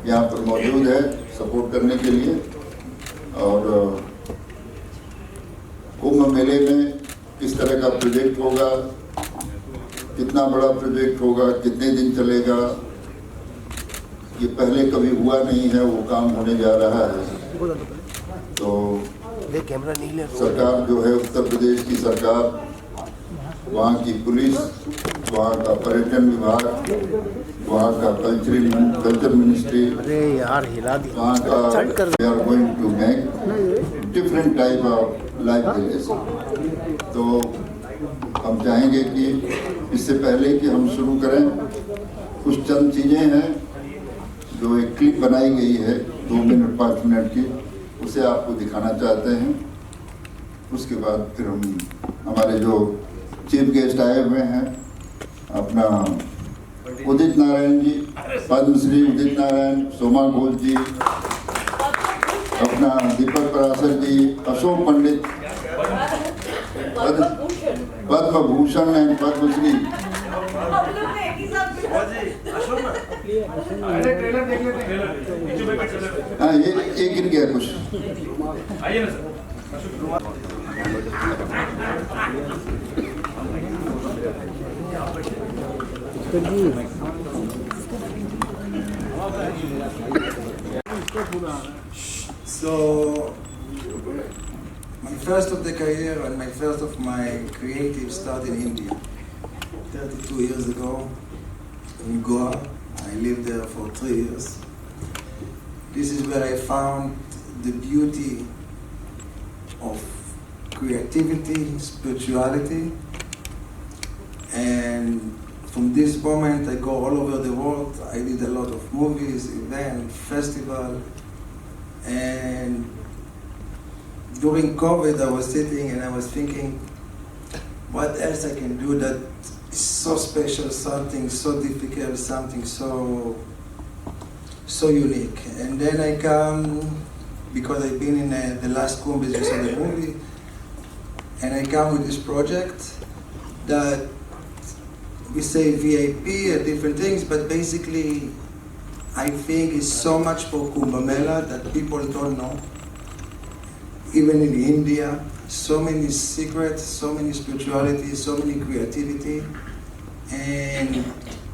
यहाँ पर मौजूद है सपोर्ट करने के लिए। और कुंभ मेले में किस तरह का प्रोजेक्ट होगा, कितना बड़ा प्रोजेक्ट होगा, कितने दिन चलेगा, ये पहले कभी हुआ नहीं है, वो काम होने जा रहा है। तो सरकार जो है, उत्तर प्रदेश की सरकार, वहाँ की पुलिस, वहाँ का पर्यटन विभाग, वहाँ का कल्चर मिनिस्ट्री, वहाँ का we are going to make different type of life village. तो हम चाहेंगे कि इससे पहले कि हम शुरू करें, कुछ चंद चीज़ें हैं जो एक क्लिप बनाई गई है 2 मिनट 5 मिनट की, उसे आपको दिखाना चाहते हैं। उसके बाद फिर हम हमारे जो चीफ गेस्ट आए हुए हैं, अपना उदित नारायण जी, पद्मश्री उदित नारायण, सोमा घोष जी, अपना दीपक पराशर जी, अशोक पंडित, पद्म भूषण एंड पद्मश्री। हाँ, ये गिर गया कुछ। So, my first of the career and my first of my creative started in India. 32 years ago in Goa. I lived there for 3 years. This is where I found the beauty of creativity, spirituality, and from this moment I go all over the world. I did a lot of movies, events, festivals, and during COVID I was sitting and I was thinking, what else I can do that is so special, something so difficult, something so unique. And then I come, because I've been in the last Kumbh, as you saw the movie, and I come with this project that we say VIP and different things, but basically I think it's so much for Kumbh Mela that people don't know. Even in India, so many secrets, so many spirituality, so many creativity, and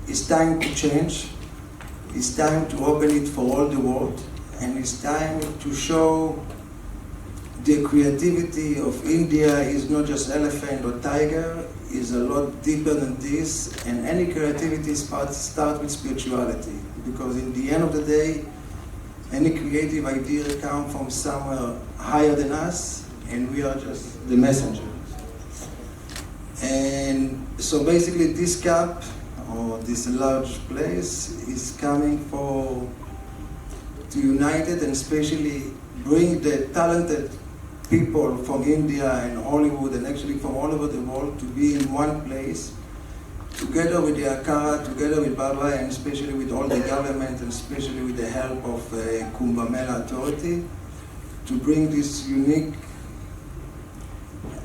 it's time to change. It's time to open it for all the world, and it's time to show the creativity of India is not just elephant or tiger, is a lot deeper than this, and any creativity start with spirituality, because in the end of the day, any creative idea comes from somewhere higher than us, and we are just the messenger. And so basically this cup, or this large place, is coming to unite it, and especially bring the talented people from India and Hollywood, and actually from all over the world, to be in one place, together with the Akara, together with Baba, and especially with all the government, and especially with the help of Kumbh Mela Authority, to bring this unique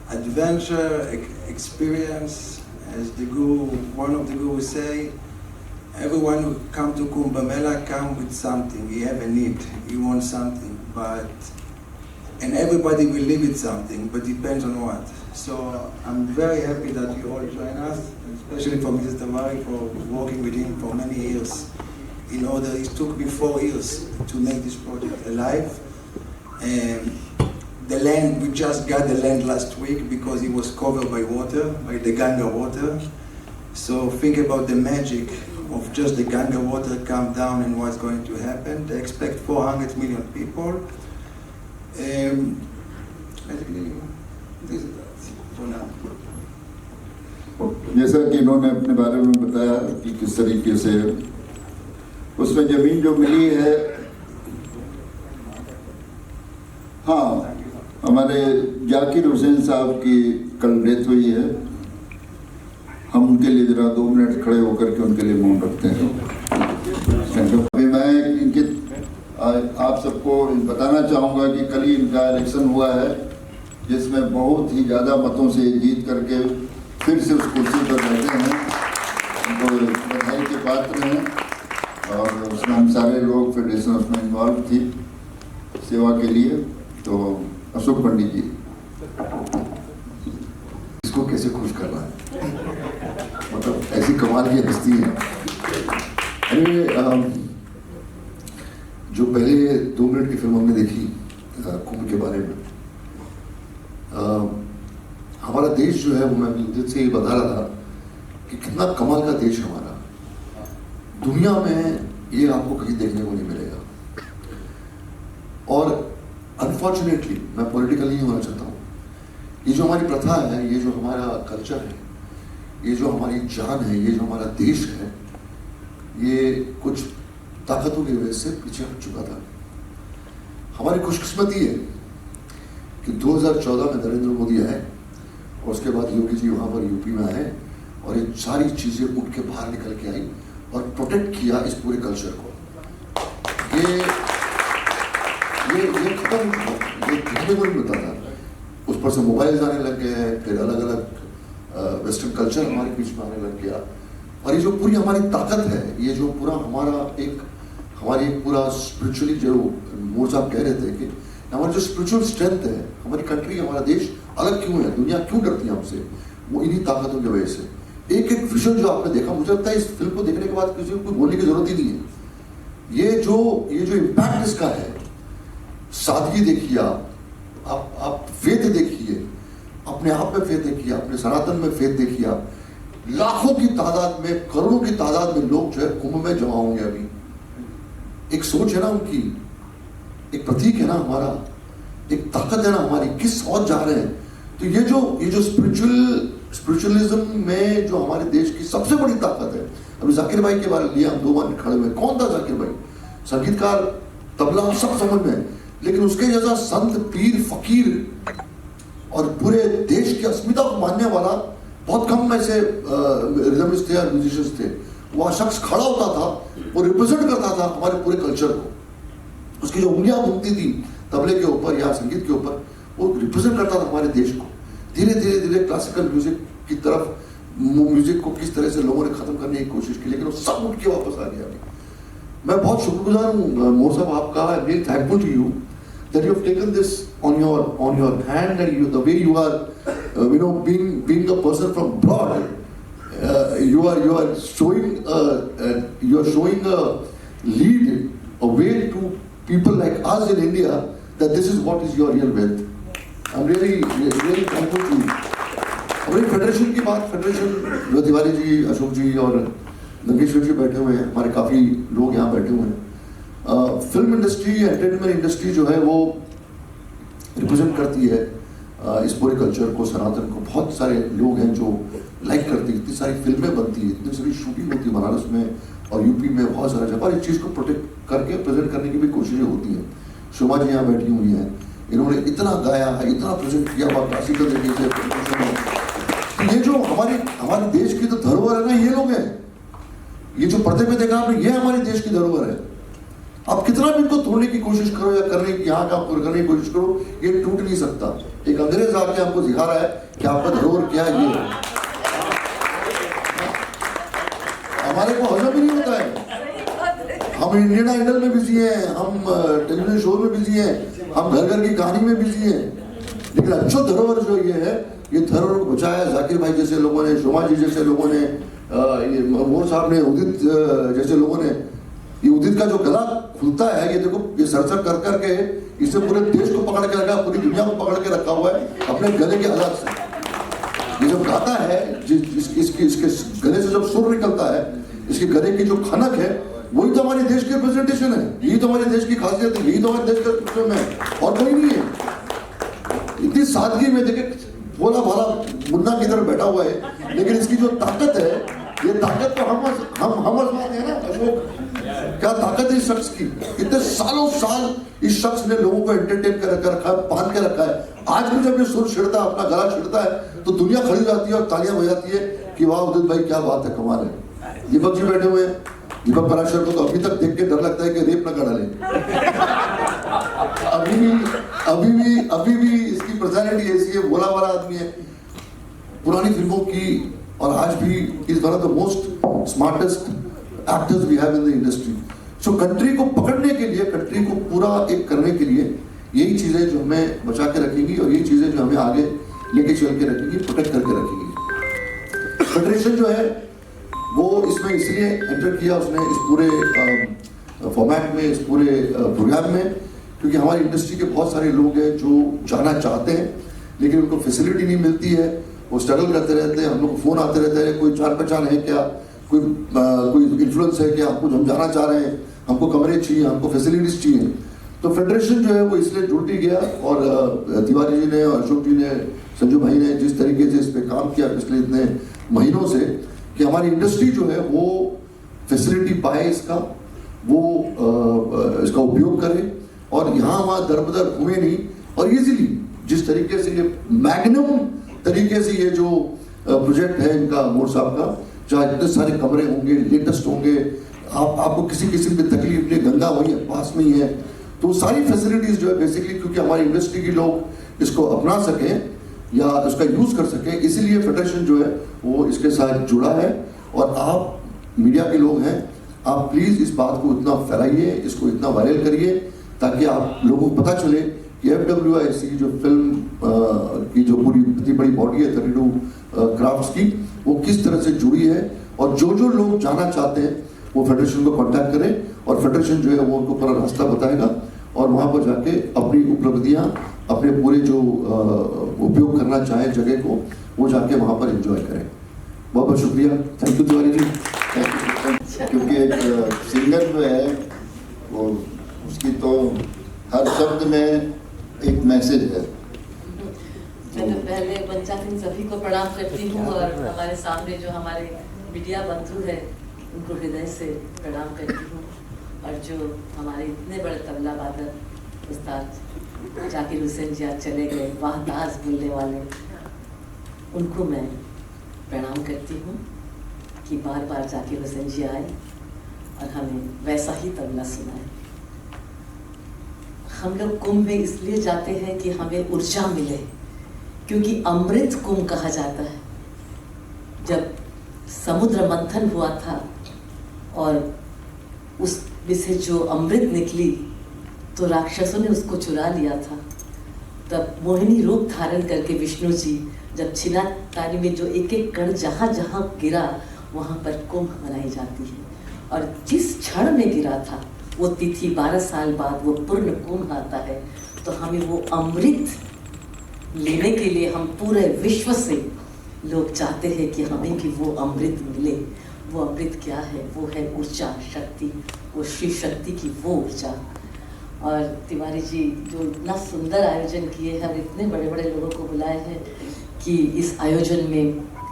adventure experience. As the guru, one of the gurus say, everyone who come to Kumbh Mela come with something. He have a need, he wants something, and everybody will leave with something, but depends on what. So I'm very happy that you all join us, especially for Mr. Tamari, for working with him for many years. It took me 4 years to make this project alive. And the land, we just got the land last week because it was covered by water, by the Ganga water. So think about the magic of just the Ganga water come down and what's going to happen. They expect 400 million people. Basically, this is that for now. जैसा कि इन्होंने अपने बारे में बताया कि किस तरीके से उसमें जमीन जो मिली है, हाँ, हमारे जाकिर हुसैन साहब की कल डेथ हुई है। हम उनके लिए जरा 2 मिनट खड़े होकर के उनके लिए मौन रखते हैं। अभी मैं इनके आप सबको बताना चाहूँगा कि कल ही इनका इलेक्शन हुआ है, जिसमें बहुत ही ज़्यादा मतों से जीत करके फिर से उस कुर्सी पर बैठे हैं। उनको बधाई के पात्र हैं। और उसमें हम सारे लोग फेडरेशन उसमें इन्वॉल्व थी सेवा के लिए। तो अशोक पंडित जी, इसको कैसे खुश करना है, मतलब ऐसी कमाल की हस्ती है। जो पहले 2 मिनट की फिल्म हमने देखी कुंभ के बारे में, हमारा देश जो है वो मैं दिल से ये बता रहा था कि कितना कमाल का देश हमारा, दुनिया में ये आपको कहीं देखने को नहीं मिलेगा। और अनफॉर्चुनेटली मैं पॉलिटिकल नहीं होना चाहता हूँ, ये जो हमारी प्रथा है, ये जो हमारा कल्चर है, ये जो हमारी जान है, ये जो हमारा देश है, ये कुछ ताकतों की वजह से पीछे हट चुका था। हमारी खुशकिस्मती है कि 2014 में नरेंद्र मोदी आए और उसके बाद योगी जी वहाँ पर यूपी में आए और ये सारी चीज़ें उठ के बाहर निकल के आई और प्रोटेक्ट किया इस पूरे कल्चर को। ये खत्म, ये दिखने को नहीं मिलता था। उस पर से मोबाइल आने लग गए, फिर अलग अलग वेस्टर्न कल्चर हमारे बीच में आने लग गया। और ये जो पूरी हमारी ताकत है, ये जो पूरा हमारी एक पूरा स्पिरिचुअली, जो मोर साहब कह रहे थे कि हमारी जो स्पिरिचुअल स्ट्रेंथ है, हमारी कंट्री, हमारा देश अलग क्यों है, दुनिया क्यों डरती है हमसे, वो इन्हीं ताकतों की वजह से। एक एक विजन जो आपने देखा, मुझे लगता है इस फिल्म को देखने के बाद किसी को बोलने की जरूरत ही नहीं है। ये जो इम्पैक्ट इसका है, सादगी देखिए, आप फेथ देखिए, अपने आप में फेथ देखिए, अपने सनातन में फेथ देखिए। आप लाखों की तादाद में, करोड़ों की तादाद में लोग जो है कुंभ में जमा होंगे। अभी एक सोच है ना उनकी, एक प्रतीक है ना हमारा, एक ताकत है ना हमारी, किस ओर जा रहे हैं। तो ये जो स्पिरिचुअलिज्म में जो हमारे देश की सबसे बड़ी ताकत है। अभी जाकिर भाई के बारे में लिया, हम 2 बार खड़े हुए, कौन था जाकिर भाई? संगीतकार, तबला, सब समझ में, लेकिन उसके जैसा संत, पीर, फकीर और पूरे देश की अस्मिता को मानने वाला बहुत कम ऐसे रिदमिस्ट थे और म्यूजिशियंस थे। वह शख्स खड़ा होता था, वो रिप्रेजेंट करता था हमारे पूरे कल्चर को। उसकी जो उंगलियां घूमती थी तबले के ऊपर या संगीत के ऊपर, वो रिप्रेजेंट करता था हमारे देश को। धीरे धीरे क्लासिकल म्यूजिक की तरफ, म्यूजिक को किस तरह से लोगों ने खत्म करने की कोशिश की, लेकिन वो सब उठ के वापस आ गया। मैं बहुत शुक्रगुजार हूँ मोर साहब आपका, I am really thankful to you that you have taken this on your hand, and the way you are being a person from abroad, you are showing a lead, a way to people like us in India, that this is what is your real wealth. I'm really thankful to you. हमारी federation की बात, federation जो तिवारी जी, अशोक जी और नंगेश्वर जी बैठे हुए हैं, हमारे काफ़ी लोग यहाँ बैठे हुए हैं। फिल्म इंडस्ट्री, एंटरटेनमेंट इंडस्ट्री जो है वो रिप्रेजेंट करती है इस पूरे कल्चर को, सनातन को। बहुत सारे लोग हैं जो लाइक करते हैं, इतनी सारी फिल्में बनती है, इतनी सारी शूटिंग होती है बनारस में और यूपी में, बहुत सारा जगह। इस चीज़ को प्रोटेक्ट करके प्रेजेंट करने की भी कोशिशें होती हैं। शोभा जी यहाँ बैठी हुई हैं, इन्होंने इतना गाया है, इतना प्रेजेंट किया हुआ क्लासिकल तरीके से। ये जो हमारे देश की तो धरोहर है ना, ये लोग हैं। ये जो पर्दे पे देखा आपने, ये हमारे देश की धरोहर है। आप कितना भी इनको तोड़ने की कोशिश करो या करने की कोशिश करो, ये टूट नहीं सकता। एक अंग्रेज आके आपको दिखा रहा है कि आपका धरोहर क्या है। ये हमारे को हजम ही नहीं होता है। हम इंडियन आइडल में बिजी हैं, हम टेलीविजन शो में बिजी हैं, हम घर घर की कहानी में बिजी हैं। लेकिन अच्छा धरोहर जो ये है, ये धरोहर को बचाया जाकिर भाई जैसे लोगों ने, शोभा जी जैसे लोगों ने, मोर साहब ने, उदित जैसे लोगों ने। ये उदित का जो गला खुलता है, ये देखो, ये सरसर कर करके इससे पूरे देश को पकड़ के रखा, पूरी दुनिया को पकड़ के रखा हुआ है अपने गले के अलग से। ये जब गाता है, इसके गले से जब सुर निकलता है, इसके गले की जो खनक है, वही तो हमारे देश की रिप्रेजेंटेशन है। यही तो हमारे देश की खासियत है, यही तो हमारे देश का है, और कोई नहीं है। इतनी सादगी में देखे, भोला भाला मुन्ना की तरफ बैठा हुआ है, लेकिन इसकी जो ताकत है, ये ताकत तो हम आजमाते हैं ना। अशोक, क्या ताकत है इस शख्स की? इतने सालों साल इस शख्स ने लोगों को एंटरटेन कर रखा है, बांध के रखा है। आज भी जब ये सुर छिड़ता है, अपना गला छिड़ता है, तो दुनिया खड़ी जाती है और तालियां बजाती है कि वाह उदित भाई, क्या बात है, कमाल है। दीपक जी बैठे हुए हैं, दीपक पराशर को तो अभी तक देख के डर लगता है कि रेप न करा ले। अभी भी इसकी पर्सनैलिटी ऐसी है, भोला वाला आदमी है। पुरानी फिल्मों की, और आज भी is one of the most smartest actors we have in the industry. So country को पकड़ने के लिए, कंट्री को पूरा एक करने के लिए यही चीज़ें जो हमें बचा के रखेंगी और यही चीज़ें जो हमें आगे लेके चल के रखेंगी, प्रोटेक्ट करके रखेंगी. फेडरेशन जो है वो इसमें इसलिए एंटर किया उसने इस पूरे फॉर्मेट में, इस पूरे प्रोग्राम में, क्योंकि हमारी इंडस्ट्री के बहुत सारे लोग हैं जो जाना चाहते हैं लेकिन उनको फैसिलिटी नहीं मिलती है. वो स्ट्रगल करते रहते हैं. हम लोग को फ़ोन आते रहते हैं, कोई जान पहचान है क्या, कोई इन्फ्लुएंस है क्या, हमको हम जाना चाह रहे हैं, हमको कमरे चाहिए, हमको फैसिलिटीज चाहिए. तो फेडरेशन जो है वो इसलिए जुड़ भी गया. और तिवारी जी ने और अशोक जी ने, संजू भाई ने जिस तरीके से इस पर काम किया पिछले इतने महीनों से, कि हमारी इंडस्ट्री जो है वो फैसिलिटी पाए, इसका उपयोग करे और यहाँ वहाँ दरबदर हुए नहीं. और इजीली जिस तरीके से ये मैग्नम तरीके से ये जो प्रोजेक्ट है इनका, मोर साहब का, जहाँ इतने सारे कमरे होंगे, लेटेस्ट होंगे, आपको किसी किस्म की तकलीफ नहीं, गंगा वहीं पास में ही है. तो सारी फैसिलिटीज जो है बेसिकली, क्योंकि हमारी इंडस्ट्री के लोग इसको अपना सकें या उसका यूज कर सकें, इसीलिए फेडरेशन जो है वो इसके साथ जुड़ा है. और आप मीडिया के लोग हैं, आप प्लीज इस बात को इतना फैलाइए, इसको इतना वायरल करिए, ताकि आप लोगों को पता चले कि FWIC जो फिल्म की जो पूरी इतनी बड़ी बॉडी है 32 क्राफ्ट्स की, वो किस तरह से जुड़ी है. और जो लोग जाना चाहते हैं वो फेडरेशन को कांटेक्ट करें और फेडरेशन जो है वो उनको पूरा रास्ता बताएगा और वहाँ पर जाके अपनी उपलब्धियाँ, अपने पूरे जो उपयोग करना चाहें जगह को, वो जाके वहाँ पर एंजॉय करें. बहुत बहुत शुक्रिया. थैंक यू तिवारी जी. क्योंकि एक सिंगर जो है वो, उसकी तो हर शब्द में एक मैसेज है. मैं तो पहले पंचायत सभी को प्रणाम करती हूँ और हमारे सामने जो हमारे मीडिया बंधु है उनको हृदय से प्रणाम करती हूँ. और जो हमारे इतने बड़े तबला वादक उस्ताद जाकिर हुसैन जी आज चले गए, वाहताज बोलने वाले, उनको मैं प्रणाम करती हूँ कि बार बार जाकिर हुसैन जी आए और हमें वैसा ही तबला सुनाए. हम लोग कुंभ में इसलिए जाते हैं कि हमें ऊर्जा मिले, क्योंकि अमृत कुंभ कहा जाता है. जब समुद्र मंथन हुआ था और उस में से जो अमृत निकली तो राक्षसों ने उसको चुरा लिया था. तब मोहिनी रूप धारण करके विष्णु जी जब छिना तानी में जो एक एक कण जहाँ जहाँ गिरा वहाँ पर कुंभ मनाई जाती है. और जिस क्षण में गिरा था वो तिथि 12 साल बाद वो पूर्ण कुंभ आता है. तो हमें वो अमृत लेने के लिए हम पूरे विश्व से लोग चाहते हैं कि हमें भी वो अमृत मिले. वो अमृत क्या है? वो है ऊर्जा, शक्ति, वो शिव शक्ति की वो ऊर्जा. और तिवारी जी जो इतना सुंदर आयोजन किए हैं और इतने बड़े बड़े लोगों को बुलाए हैं कि इस आयोजन में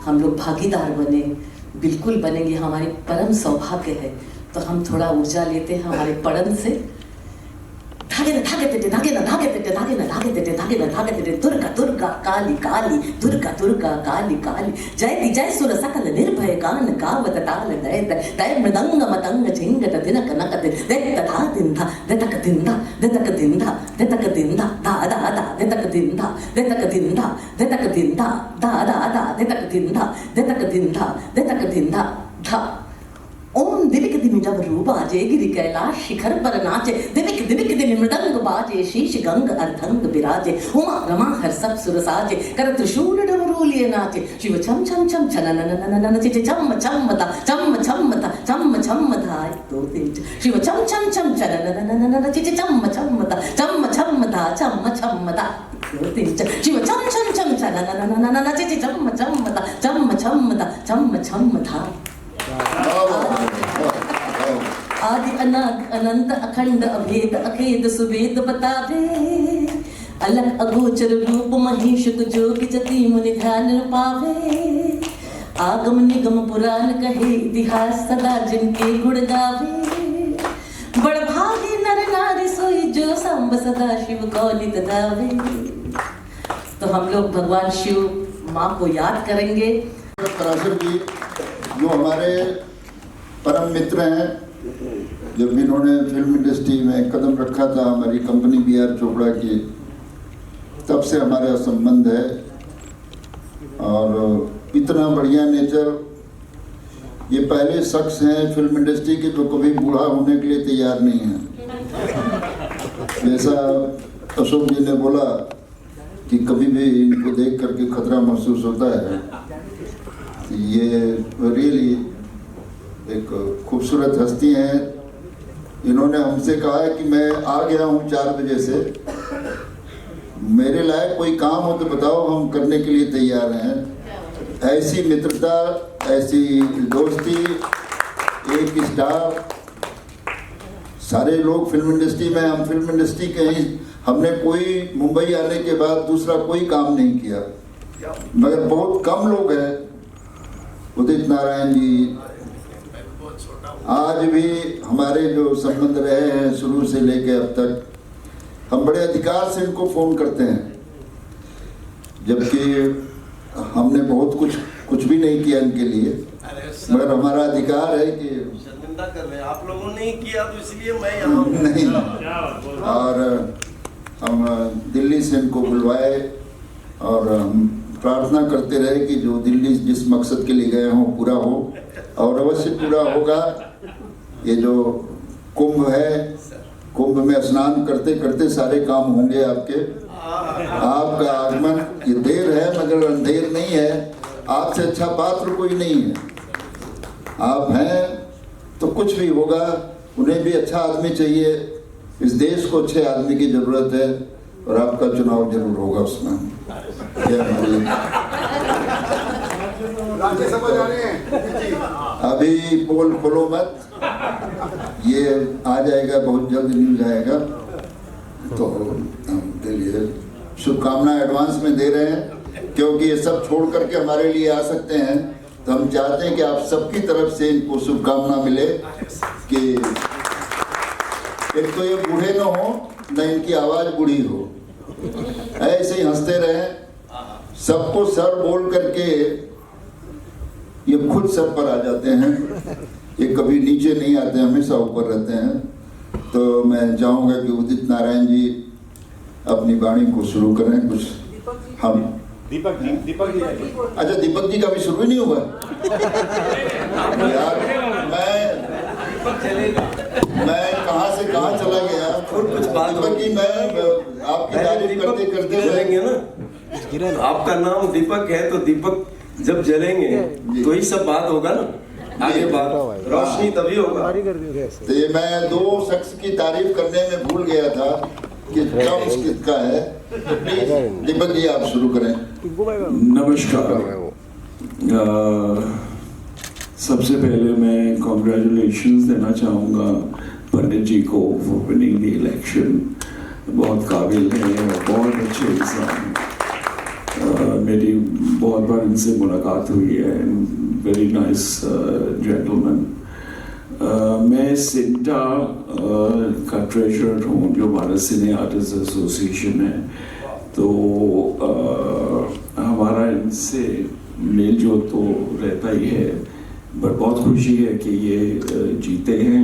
हम लोग भागीदार बने, बिल्कुल बनेंगे, हमारी परम सौभाग्य है. तो हम थोड़ा ऊर्जा लेते हैं हमारे पड़न से. धागे न धागे तेटे, धागे न धागे तेटे, धागे न धागे तेटे, धागे न धागे तेटे, दुर्गा दुर्गा काली काली, दुर्गा दुर्गा काली काली, जयति जय सुर सकल निर्भय गान गावत ताल दय दय मृदंग मतंग झिंगट दिनक नक दे तथा दिंधा देतक दिंधा देतक दिंधा देतक दिंधा दा दा दा देतक दिंधा देतक दिंधा देतक दिंधा दा दा दा देतक दिंधा देतक दिंधा देतक दिंधा धा. ओम दिविक दिमि जब रूबाजे गिरि कैलाश शिखर पर नाचे, दिविक दिविक दिमि मृदंग बाजे शीश गंग अर्धंग विराजे, उमा रमा हर सब सुर साजे, कर त्रिशूल डमरू लिए नाचे, शिव छम छम छम छन न न न न चिच छम छम ता छम छम ता छम छम धाय 2 3 शिव छम छम छम छन न न न न चिच छम छम ता छम ता छम ता 2 3 शिव छम छम छम छन न न न न चिच छम ता छम था. आदि अनाद अनंत अखंड अभेद अखेद सुवेद बतावे, अलग अगोचर रूप महेश जोग जति मुनि ध्यान पावे. आगम निगम पुराण कहे इतिहास सदा जिनके गुण गावे, बड़ भागी नर नारी सोई जो सांब सदा शिव कौलित दावे. तो हम लोग भगवान शिव माँ को याद करेंगे. पराशर जी जो हमारे परम मित्र हैं, जब इन्होंने फिल्म इंडस्ट्री में कदम रखा था हमारी कंपनी BR चोपड़ा की, तब से हमारा संबंध है. और इतना बढ़िया नेचर ये पहले शख्स हैं फिल्म इंडस्ट्री के जो कभी बूढ़ा होने के लिए तैयार नहीं है। जैसा अशोक जी ने बोला कि कभी भी इनको देख करके खतरा महसूस होता है, ये रियली एक खूबसूरत हस्ती हैं। इन्होंने हमसे कहा है कि मैं आ गया हूँ 4 बजे से, मेरे लायक कोई काम हो तो बताओ, हम करने के लिए तैयार हैं। ऐसी मित्रता, ऐसी दोस्ती, एक स्टार, सारे लोग फिल्म इंडस्ट्री में, हम फिल्म इंडस्ट्री के ही, हमने कोई मुंबई आने के बाद दूसरा कोई काम नहीं किया, मगर बहुत कम लोग हैं। उदित नारायण जी, आज भी हमारे जो संबंध रहे हैं शुरू से लेके अब तक, हम बड़े अधिकार से इनको फोन करते हैं, जबकि हमने बहुत कुछ भी नहीं किया इनके लिए, मगर हमारा अधिकार है कि शर्मिंदा कर रहे हैं आप लोगों ने किया, तो इसलिए मैं यहाँ नहीं। और हम दिल्ली से इनको बुलवाए और हम प्रार्थना करते रहे कि जो दिल्ली जिस मकसद के लिए गए हों पूरा हो, और अवश्य पूरा होगा। ये जो कुंभ है, कुंभ में स्नान करते करते सारे काम होंगे आपके। आपका आगमन, ये देर है मगर अंधेर नहीं है। आपसे अच्छा पात्र कोई नहीं है, आप हैं तो कुछ भी होगा। उन्हें भी अच्छा आदमी चाहिए, इस देश को अच्छे आदमी की जरूरत है, और आपका चुनाव जरूर होगा उसमें। राज्यसभा जाने हैं, अभी पोल खोलो मत, ये आ जाएगा, बहुत जल्द न्यूज आएगा, तो उनके लिए शुभकामनाएं एडवांस में दे रहे हैं। क्योंकि ये सब छोड़ करके हमारे लिए आ सकते हैं, तो हम चाहते हैं कि आप सबकी तरफ से इनको शुभकामना मिले कि एक तो ये बूढ़े न हो, न इनकी आवाज बूढ़ी हो, ऐसे ही हंसते रहे, सबको सर बोल करके ये खुद सर पर आ जाते हैं, ये कभी नीचे नहीं आते, हमेशा ऊपर रहते हैं। तो मैं चाहूँगा कि उदित नारायण जी अपनी वाणी को शुरू करें। कुछ हम दीपक जी अच्छा, दीपक जी का भी शुरू ही नहीं हुआ यार। मैं कहाँ से कहाँ चला गया। और कुछ बात दीपक जी, मैं आपकी तारीफ करते करते जलेंगे ना, आपका नाम दीपक है तो दीपक जब जलेंगे तो ही सब बात होगा ना, आगे बात रोशनी तभी होगा। तो ये मैं 2 शख्स की तारीफ करने में भूल गया था कि टर्म्स किसका है। प्लीज दीपक जी आप शुरू करें। नमस्कार। सबसे पहले मैं कॉन्ग्रेचुलेशंस देना चाहूँगा पंडित जी को फॉर विनिंग द इलेक्शन। बहुत काबिल है, बहुत अच्छे इंसान। मेरी बहुत बार इनसे मुलाकात हुई है, वेरी नाइस जेंटलमैन। मैं सिंटा का ट्रेजरर हूँ, जो भारत सिने आर्टिस्ट एसोसिएशन है। तो हमारा इनसे मेल जोल तो रहता ही है, पर बहुत खुशी है कि ये जीते हैं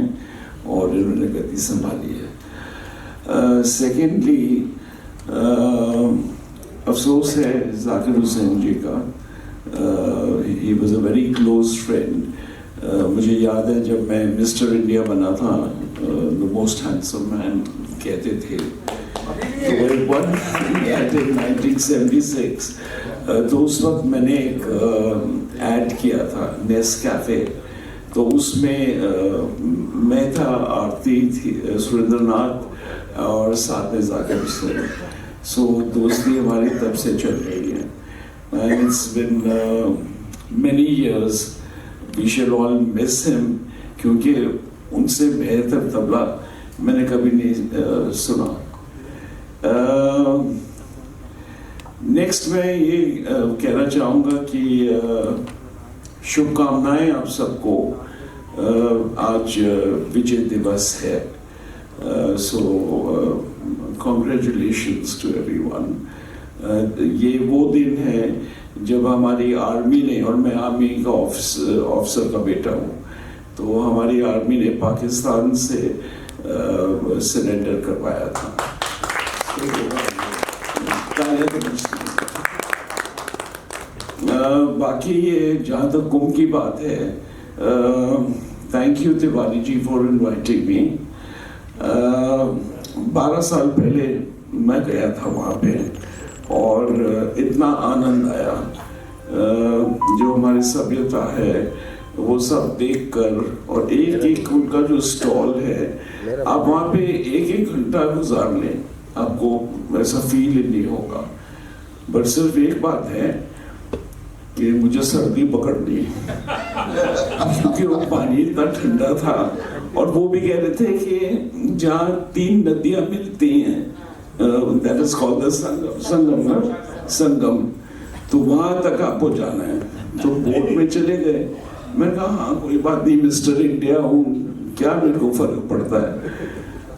और इन्होंने गति संभाली है। सेकेंडली, अफसोस है जाकिर हुसैन जी का। He was a very close friend. मुझे याद है जब मैं मिस्टर इंडिया बना था, द मोस्ट हैंडसम मैन कहते थे, तो 1976, तो उस वक्त मैंने एक ऐड किया था नेस्कैफे। तो उसमें मैं था, आरती थी, सुरेंद्रनाथ और साथ में जाकिर हुसैन। सो दोस्ती हमारी तब से चल रही है। And it's been many years. We shall all miss him, क्योंकि उनसे बेहतर तबला मैंने कभी नहीं सुना। नेक्स्ट मैं ये कहना चाहूँगा कि शुभकामनाएं आप सबको। आज विजय दिवस है, सो कॉन्ग्रेचुलेशंस टू एवरीवन। ये वो दिन है जब हमारी आर्मी ने, और मैं आर्मी का ऑफिसर का बेटा हूँ, तो हमारी आर्मी ने पाकिस्तान से सरेंडर करवाया था। बाकी ये जहाँ तक कुंभ की बात है, thank you Tiwari ji for inviting me. 12 साल पहले मैं गया था वहाँ पे और इतना आनंद आया। जो हमारी सभ्यता है वो सब देखकर, और एक एक उनका जो स्टॉल है, आप वहाँ पे एक एक घंटा गुजार लें, आपको ऐसा फील ही नहीं होगा। बट सिर्फ एक बात है कि मुझे सर्दी पकड़ ली क्योंकि वो पानी इतना ठंडा था, और वो भी कह रहे थे कि जहाँ 3 नदियाँ मिलती हैं, दैट इज कॉल्ड द संगम, तो वहां तक आपको जाना है। तो बोट में चले गए। मैं कहा हाँ कोई बात नहीं, मिस्टर इंडिया हूँ, क्या मेरे को फर्क पड़ता है।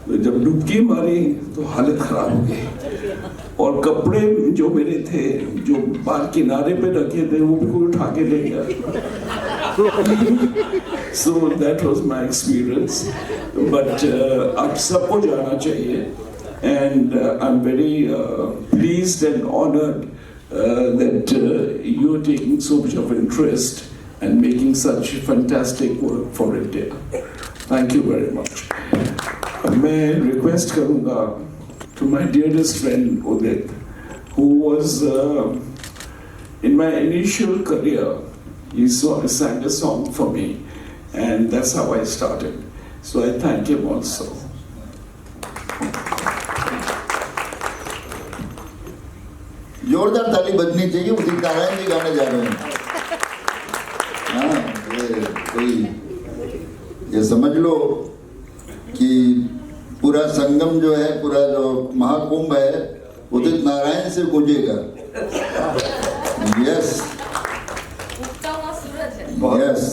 तो जब डुबकी मारी तो हालत खराब हो गई, और कपड़े जो मेरे थे जो बाहर किनारे पे रखे थे वो भी कोई उठा के ले गया। So that was my experience, but अब सबको जाना चाहिए, and I'm very pleased and honored that you are taking so much of interest and making such fantastic work for India. Thank you very much. मैं request करूँगा to my dearest friend Udit, who was in my initial career. He sang a song for me, and that's how I started. So I thank him also. जोरदार ताली बजनी चाहिए। उदित नारायण जी गाने जा रहे हैं। हाँ, ये समझ लो कि पूरा संगम जो है, पूरा जो महाकुंभ है, उदित नारायण से गूंजेगा। यस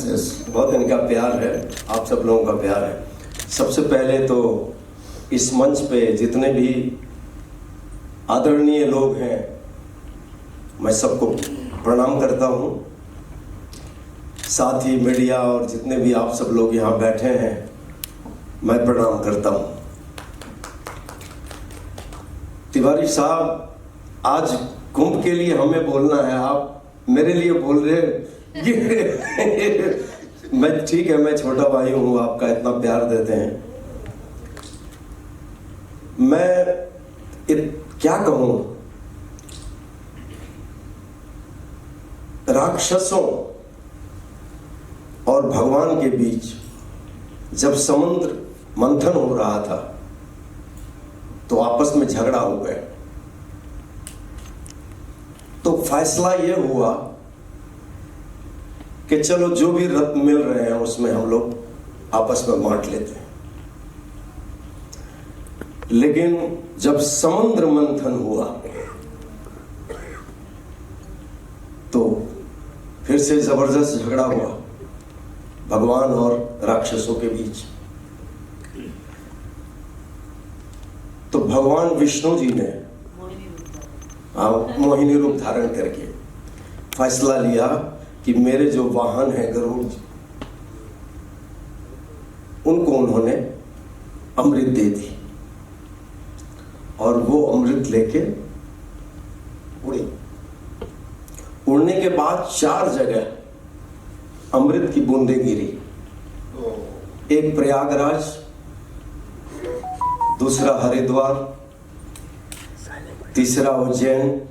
यस, बहुत इनका प्यार है, आप सब लोगों का प्यार है। सबसे पहले तो इस मंच पे जितने भी आदरणीय लोग हैं, मैं सबको प्रणाम करता हूँ। साथ ही मीडिया और जितने भी आप सब लोग यहाँ बैठे हैं, मैं प्रणाम करता हूँ। तिवारी साहब, आज कुंभ के लिए हमें बोलना है, आप मेरे लिए बोल रहे हैं। मैं ठीक है, मैं छोटा भाई हूँ, आपका इतना प्यार देते हैं। मैं क्या कहूँ, राक्षसों और भगवान के बीच जब समुद्र मंथन हो रहा था तो आपस में झगड़ा हो गया। तो फैसला यह हुआ कि चलो जो भी रत्न मिल रहे हैं उसमें हम लोग आपस में बांट लेते हैं। लेकिन जब समुद्र मंथन हुआ तो फिर से जबरदस्त झगड़ा हुआ भगवान और राक्षसों के बीच। तो भगवान विष्णु जी ने मोहिनी रूप धारण करके फैसला लिया कि मेरे जो वाहन हैं गरुड़, उनको उन्होंने अमृत दे दी, और वो अमृत लेके उड़े। उड़ने के बाद 4 जगह अमृत की बूंदें गिरी। एक प्रयागराज, दूसरा हरिद्वार, तीसरा उज्जैन,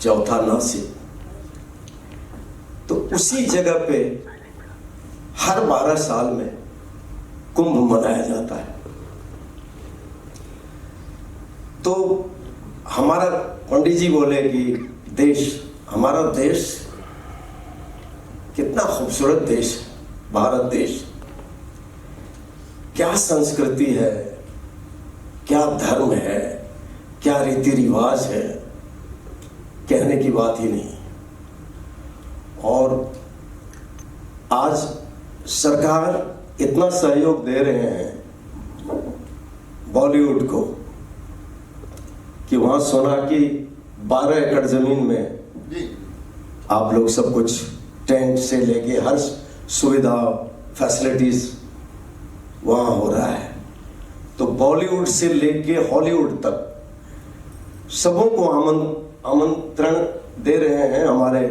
चौथा नासिक। तो उसी जगह पे हर 12 साल में कुंभ मनाया जाता है। तो हमारा पंडित जी बोले कि हमारा देश कितना खूबसूरत देश है, भारत देश। क्या संस्कृति है, क्या धर्म है, क्या रीति रिवाज है, कहने की बात ही नहीं। और आज सरकार इतना सहयोग दे रहे हैं बॉलीवुड को कि वहां सोना की 12 एकड़ जमीन में आप लोग सब कुछ टेंट से लेके हर सुविधा फैसिलिटीज वहां हो रहा है। तो बॉलीवुड से लेके हॉलीवुड तक सबों को आमंत्रण दे रहे हैं हमारे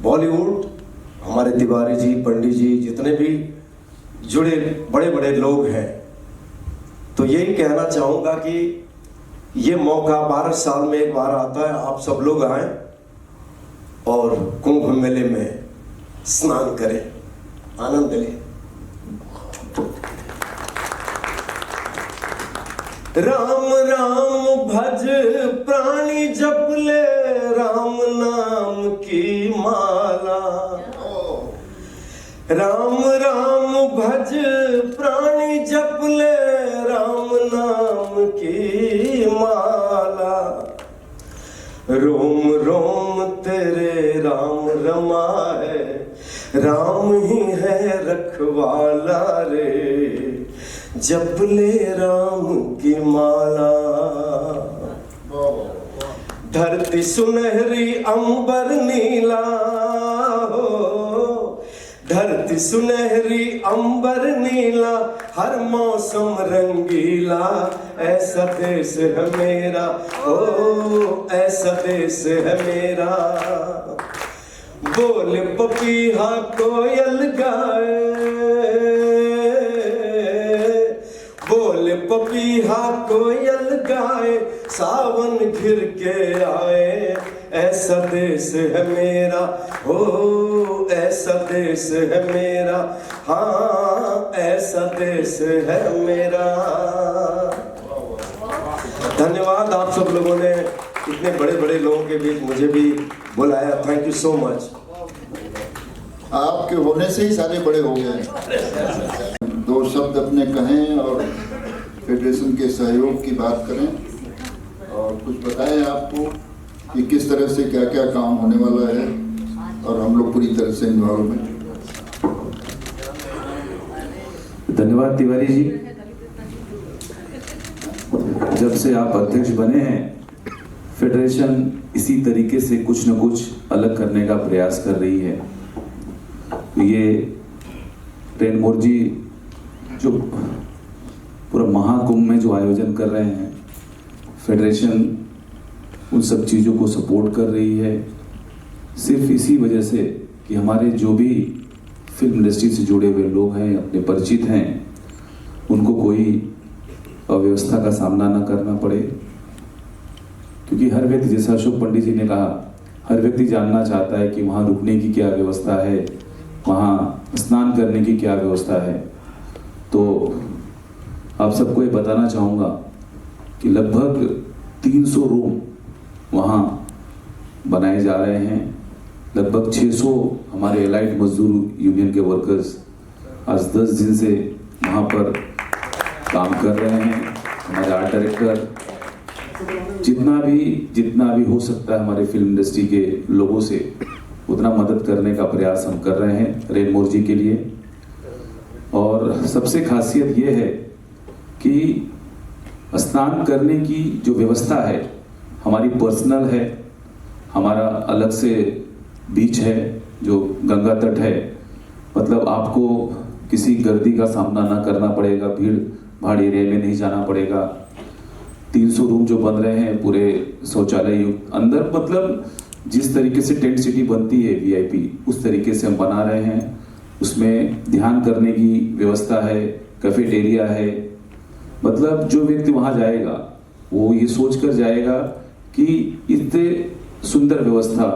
बॉलीवुड हमारे तिवारी जी, पंडित जी, जितने भी जुड़े बड़े बड़े लोग हैं, तो यही कहना चाहूँगा कि ये मौका 12 साल में एक बार आता है। आप सब लोग आएं और कुंभ मेले में स्नान करें, आनंद लें। राम राम भज प्राणी जप ले, राम नाम की माला। राम राम भज प्राणी जप ले, राम नाम की माला। रोम रोम तेरे राम रमाए, राम ही है रखवाला रे, जप ले राम की माला। धरती सुनहरी अंबर नीला हो, धरती सुनहरी अंबर नीला, हर मौसम रंगीला, ऐसा देश है मेरा, ओ ऐसा देश है मेरा। बोल पपीहा कोयल गाए, बोल पपीहा कोयल गाए, सावन घिर के आए, ऐसा देश है मेरा, हो ऐसा देश है मेरा, हाँ ऐसा देश है मेरा। धन्यवाद आप सब लोगों ने इतने बड़े बड़े लोगों के बीच मुझे भी बुलाया, थैंक यू सो मच। आपके होने से ही सारे बड़े हो गए। 2 शब्द अपने कहें और फेडरेशन के सहयोग की बात करें और कुछ बताएं आपको कि किस तरह से क्या क्या काम होने वाला है और हम लोग पूरी तरह से इन्वॉल्व हैं। धन्यवाद तिवारी जी। जब से आप अध्यक्ष बने हैं, फेडरेशन इसी तरीके से कुछ न कुछ अलग करने का प्रयास कर रही है। ये रेनमोर जी जो पूरा महाकुंभ में जो आयोजन कर रहे हैं, फेडरेशन उन सब चीज़ों को सपोर्ट कर रही है, सिर्फ इसी वजह से कि हमारे जो भी फिल्म इंडस्ट्री से जुड़े हुए लोग हैं, अपने परिचित हैं, उनको कोई अव्यवस्था का सामना न करना पड़े। क्योंकि हर व्यक्ति, जैसा अशोक पंडित जी ने कहा, हर व्यक्ति जानना चाहता है कि वहाँ रुकने की क्या व्यवस्था है, वहाँ स्नान करने की क्या व्यवस्था है। तो आप सबको ये बताना चाहूँगा कि लगभग 300 रूम वहाँ बनाए जा रहे हैं। लगभग 600 हमारे एलाइड मजदूर यूनियन के वर्कर्स आज 10 दिन से वहाँ पर काम कर रहे हैं। हमारे आर्ट डायरेक्टर जितना भी हो सकता है हमारे फिल्म इंडस्ट्री के लोगों से उतना मदद करने का प्रयास हम कर रहे हैं रेनमोर जी के लिए। और सबसे खासियत ये है कि स्नान करने की जो व्यवस्था है हमारी पर्सनल है, हमारा अलग से बीच है जो गंगा तट है। मतलब आपको किसी गर्दी का सामना ना करना पड़ेगा, भीड़ भाड़ एरिया में नहीं जाना पड़ेगा। 300 रूम जो बन रहे हैं पूरे शौचालय अंदर, मतलब जिस तरीके से टेंट सिटी बनती है वीआईपी, उस तरीके से हम बना रहे हैं। उसमें ध्यान करने की व्यवस्था है, कैफेटेरिया है। मतलब जो व्यक्ति वहाँ जाएगा वो ये सोच कर जाएगा कि इतने सुंदर व्यवस्था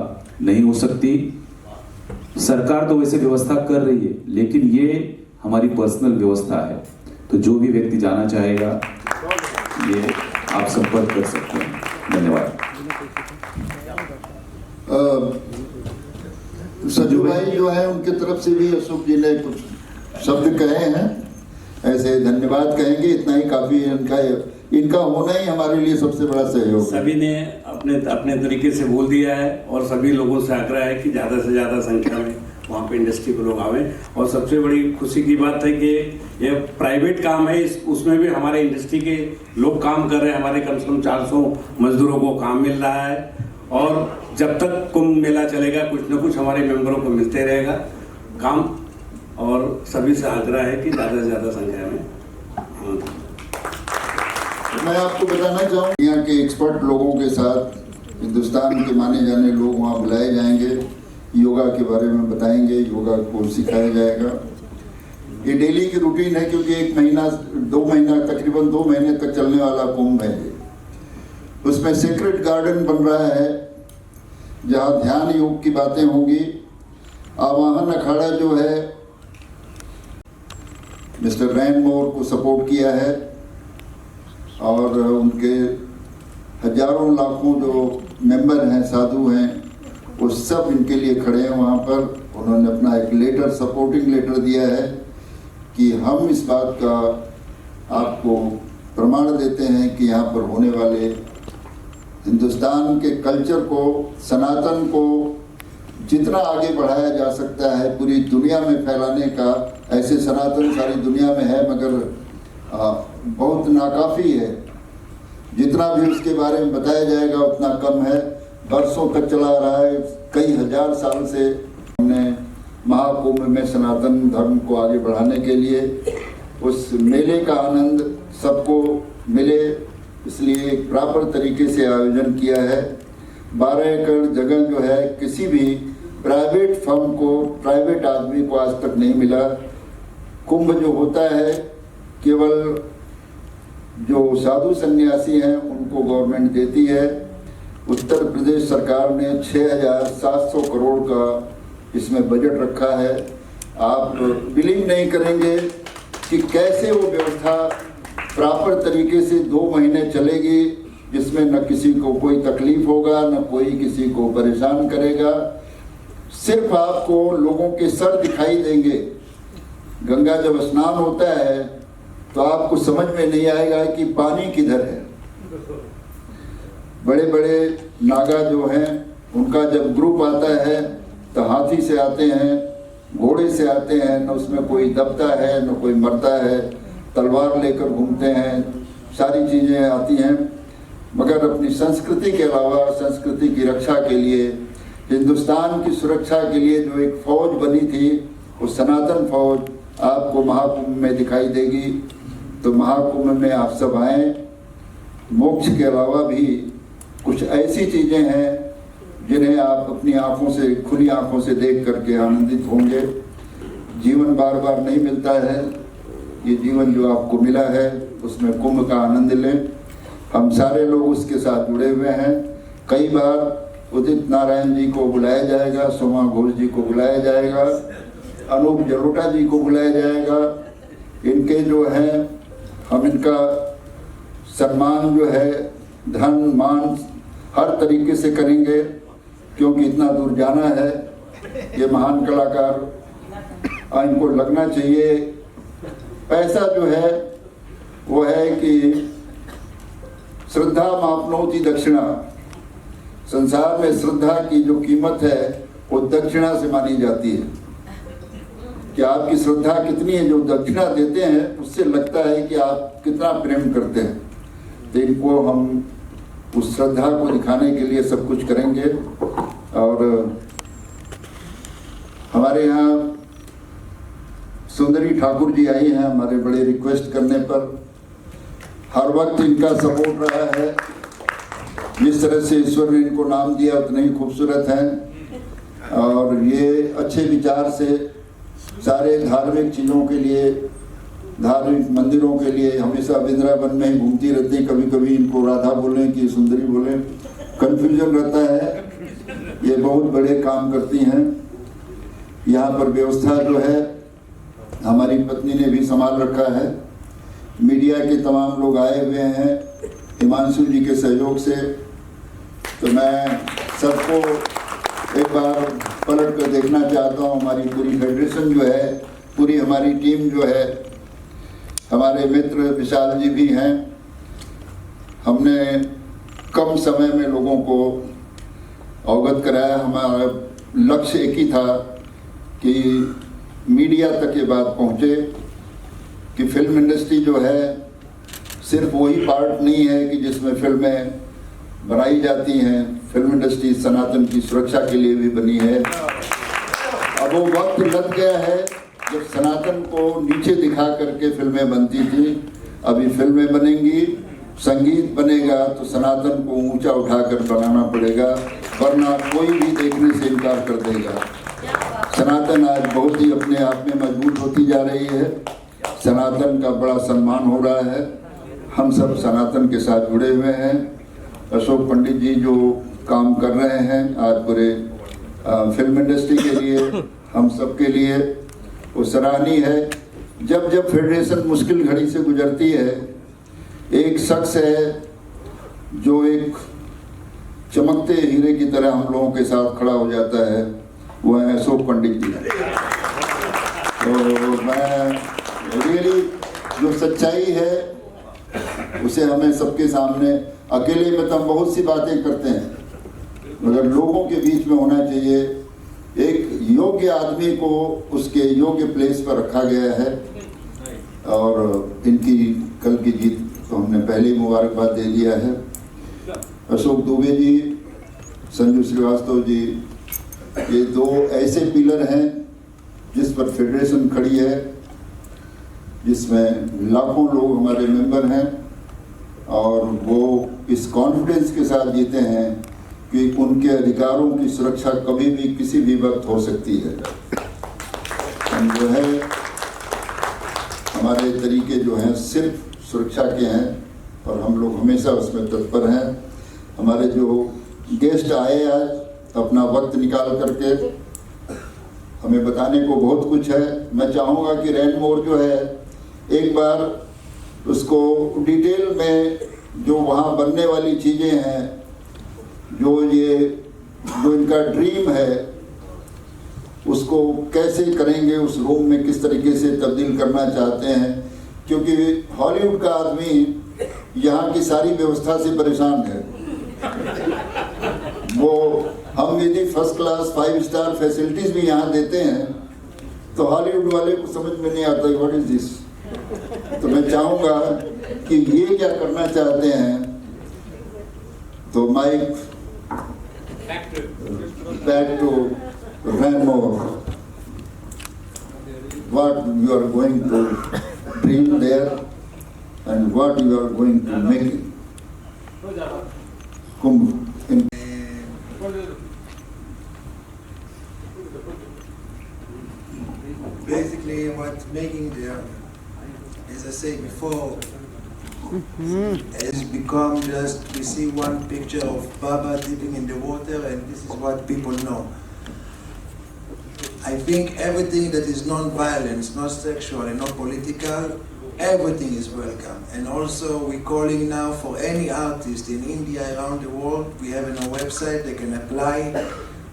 नहीं हो सकती। सरकार तो वैसे व्यवस्था कर रही है, लेकिन ये हमारी पर्सनल व्यवस्था है। तो जो भी व्यक्ति जाना चाहेगा ये आप संपर्क कर सकते हैं। धन्यवाद। सजू भाई जो है उनके तरफ से भी अशोक जी ने कुछ शब्द कहे हैं, ऐसे धन्यवाद कहेंगे, इतना ही काफी है। इनका होना ही हमारे लिए सबसे बड़ा सहयोग है। सभी ने अपने अपने तरीके से बोल दिया है और सभी लोगों से आग्रह है कि ज़्यादा से ज़्यादा संख्या में वहाँ पे इंडस्ट्री के लोग आवे। और सबसे बड़ी खुशी की बात है कि ये प्राइवेट काम है, उसमें भी हमारे इंडस्ट्री के लोग काम कर रहे हैं। हमारे कम से कम 400 मजदूरों को काम मिल रहा है और जब तक कुंभ मेला चलेगा कुछ न कुछ हमारे मेंबरों को मिलते रहेगा काम। और सभी से आग्रह है कि ज़्यादा से ज़्यादा संख्या में। मैं आपको बताना चाहूँ यहाँ के एक्सपर्ट लोगों के साथ हिंदुस्तान के माने जाने लोग वहाँ बुलाए जाएंगे। योगा के बारे में बताएंगे, योगा को सिखाया जाएगा। ये डेली की रूटीन है क्योंकि 1 महीना 2 महीना तकरीबन 2 महीने तक चलने वाला कुंभ है। उसमें सीक्रेट गार्डन बन रहा है जहाँ ध्यान योग की बातें होंगी। आवाहन अखाड़ा जो है मिस्टर रैन मोर को सपोर्ट किया है और उनके हजारों लाखों जो मेंबर हैं, साधु हैं, वो सब इनके लिए खड़े हैं वहाँ पर। उन्होंने अपना एक लेटर, सपोर्टिंग लेटर दिया है कि हम इस बात का आपको प्रमाण देते हैं कि यहाँ पर होने वाले हिंदुस्तान के कल्चर को, सनातन को जितना आगे बढ़ाया जा सकता है पूरी दुनिया में फैलाने का। ऐसे सनातन सारी दुनिया में है मगर बहुत नाकाफ़ी है। जितना भी उसके बारे में बताया जाएगा उतना कम है। बरसों तक चला रहा है, कई हजार साल से हमने महाकुंभ में सनातन धर्म को आगे बढ़ाने के लिए उस मेले का आनंद सबको मिले, इसलिए एक प्रॉपर तरीके से आयोजन किया है। 12 एकड़ जगह जो है किसी भी प्राइवेट फर्म को, प्राइवेट आदमी को आज तक नहीं मिला। कुंभ जो होता है केवल जो साधु सन्यासी हैं उनको गवर्नमेंट देती है। उत्तर प्रदेश सरकार ने 6,700 करोड़ का इसमें बजट रखा है। आप बिलीव नहीं करेंगे कि कैसे वो व्यवस्था प्रॉपर तरीके से 2 महीने चलेगी जिसमें न किसी को कोई तकलीफ होगा, न कोई किसी को परेशान करेगा। सिर्फ आपको लोगों के सर दिखाई देंगे। गंगा जब स्नान होता है तो आपको समझ में नहीं आएगा कि पानी किधर है। बड़े बड़े नागा जो हैं उनका जब ग्रुप आता है तो हाथी से आते हैं, घोड़े से आते हैं, न उसमें कोई दबता है न कोई मरता है, तलवार लेकर घूमते हैं, सारी चीज़ें आती हैं। मगर अपनी संस्कृति के अलावा संस्कृति की रक्षा के लिए, हिंदुस्तान की सुरक्षा के लिए जो एक फौज बनी थी वो सनातन फौज आपको महाकुंभ में दिखाई देगी। तो महाकुंभ में आप सब आएँ। मोक्ष के अलावा भी कुछ ऐसी चीज़ें हैं जिन्हें आप अपनी आँखों से, खुली आँखों से देख करके आनंदित होंगे। जीवन बार बार नहीं मिलता है, ये जीवन जो आपको मिला है उसमें कुंभ का आनंद लें। हम सारे लोग उसके साथ जुड़े हुए हैं। कई बार उदित नारायण जी को बुलाया जाएगा, सोमा घोष जी को बुलाया जाएगा, अनूप जलोटा जी को बुलाया जाएगा। इनके जो हैं हम इनका सम्मान जो है, धन मान हर तरीके से करेंगे क्योंकि इतना दूर जाना है। ये महान कलाकार, इनको लगना चाहिए। पैसा जो है वो है कि श्रद्धा मापनोति दक्षिणा। संसार में श्रद्धा की जो कीमत है वो दक्षिणा से मानी जाती है कि आपकी श्रद्धा कितनी है। जो दक्षिणा देते हैं उससे लगता है कि आप कितना प्रेम करते हैं। तो इनको हम उस श्रद्धा को दिखाने के लिए सब कुछ करेंगे। और हमारे यहाँ सुंदरी ठाकुर जी आई हैं हमारे बड़े रिक्वेस्ट करने पर। हर वक्त इनका सपोर्ट रहा है। जिस तरह से ईश्वर ने इनको नाम दिया उतने ही खूबसूरत हैं और ये अच्छे विचार से सारे धार्मिक चीज़ों के लिए, धार्मिक मंदिरों के लिए हमेशा वृंदावन में ही घूमती रहती। कभी कभी इनको राधा बोलें कि सुंदरी बोलें, कन्फ्यूजन रहता है। ये बहुत बड़े काम करती हैं। यहाँ पर व्यवस्था जो है हमारी पत्नी ने भी संभाल रखा है। मीडिया के तमाम लोग आए हुए हैं हिमांशु जी के सहयोग से। तो मैं सबको एक बार पलट कर देखना चाहता हूँ। हमारी पूरी फेडरेशन जो है, पूरी हमारी टीम जो है, हमारे मित्र विशाल जी भी हैं। हमने कम समय में लोगों को अवगत कराया। हमारा लक्ष्य एक ही था कि मीडिया तक ये बात पहुँचे कि फिल्म इंडस्ट्री जो है सिर्फ वही पार्ट नहीं है कि जिसमें फिल्में बनाई जाती हैं। फिल्म इंडस्ट्री सनातन की सुरक्षा के लिए भी बनी है। अब वो वक्त लग गया है जब सनातन को नीचे दिखा करके फिल्में बनती थी। अभी फिल्में बनेंगी, संगीत बनेगा तो सनातन को ऊंचा उठाकर बनाना पड़ेगा। वरना कोई भी देखने से इनकार कर देगा। सनातन आज बहुत ही अपने आप में मजबूत होती जा रही है। सनातन का बड़ा सम्मान हो रहा है। हम सब सनातन के साथ जुड़े हुए हैं। अशोक पंडित जी जो काम कर रहे हैं आज पूरे फिल्म इंडस्ट्री के लिए, हम सब के लिए, वो सराहनीय है। जब जब फेडरेशन मुश्किल घड़ी से गुजरती है, एक शख्स है जो एक चमकते हीरे की तरह हम लोगों के साथ खड़ा हो जाता है, वो है अशोक पंडित जी। तो मैं रियली जो सच्चाई है उसे हमें सबके सामने, अकेले में तो हम बहुत सी बातें करते हैं, मगर लोगों के बीच में होना चाहिए। एक योग्य आदमी को उसके योग्य प्लेस पर रखा गया है और इनकी कल की जीत तो हमने पहले ही मुबारकबाद दे दिया है। अशोक दुबे जी, संजू श्रीवास्तव जी, ये दो ऐसे पिलर हैं जिस पर फेडरेशन खड़ी है, जिसमें लाखों लोग हमारे मेंबर हैं और वो इस कॉन्फिडेंस के साथ जीते हैं कि उनके अधिकारों की सुरक्षा कभी भी किसी भी वक्त हो सकती है। हम जो है हमारे तरीके जो हैं सिर्फ सुरक्षा के हैं और हम लोग हमेशा उसमें तत्पर हैं। हमारे जो गेस्ट आए आज अपना वक्त निकाल करके, हमें बताने को बहुत कुछ है। मैं चाहूँगा कि रैनमोर जो है एक बार उसको डिटेल में जो वहाँ बनने वाली चीज़ें हैं, जो इनका ड्रीम है, उसको कैसे करेंगे, उस रूम में किस तरीके से तब्दील करना चाहते हैं, क्योंकि हॉलीवुड का आदमी यहाँ की सारी व्यवस्था से परेशान है। वो हम यदि फर्स्ट क्लास 5 स्टार फैसिलिटीज भी यहाँ देते हैं तो हॉलीवुड वाले को समझ में नहीं आता व्हाट इज दिस। तो मैं चाहूँगा कि ये क्या करना चाहते हैं, तो mic back to Ranmore. What you are going to dream there and what you are going to make it. Basically, what's making there, as I said before, has become just, we see one picture of Baba dipping in the water and this is what people know. I think everything that is non-violence, not sexual and not political, everything is welcome. And also we're calling now for any artist in India, around the world. We have on our website, they can apply.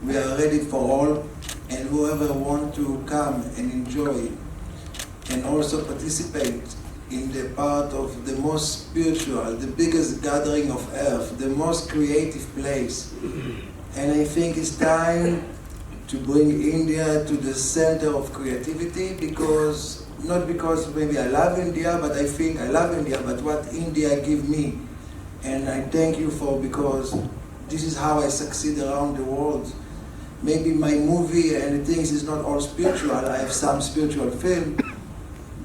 We are ready for all. And whoever want to come and enjoy and also participate in the part of the most spiritual, the biggest gathering of earth, the most creative place. And I think it's time to bring India to the center of creativity, because, not because maybe I love India, but I think I love India, but what India give me. And I thank you for, because this is how I succeed around the world. Maybe my movie and things is not all spiritual, I have some spiritual film,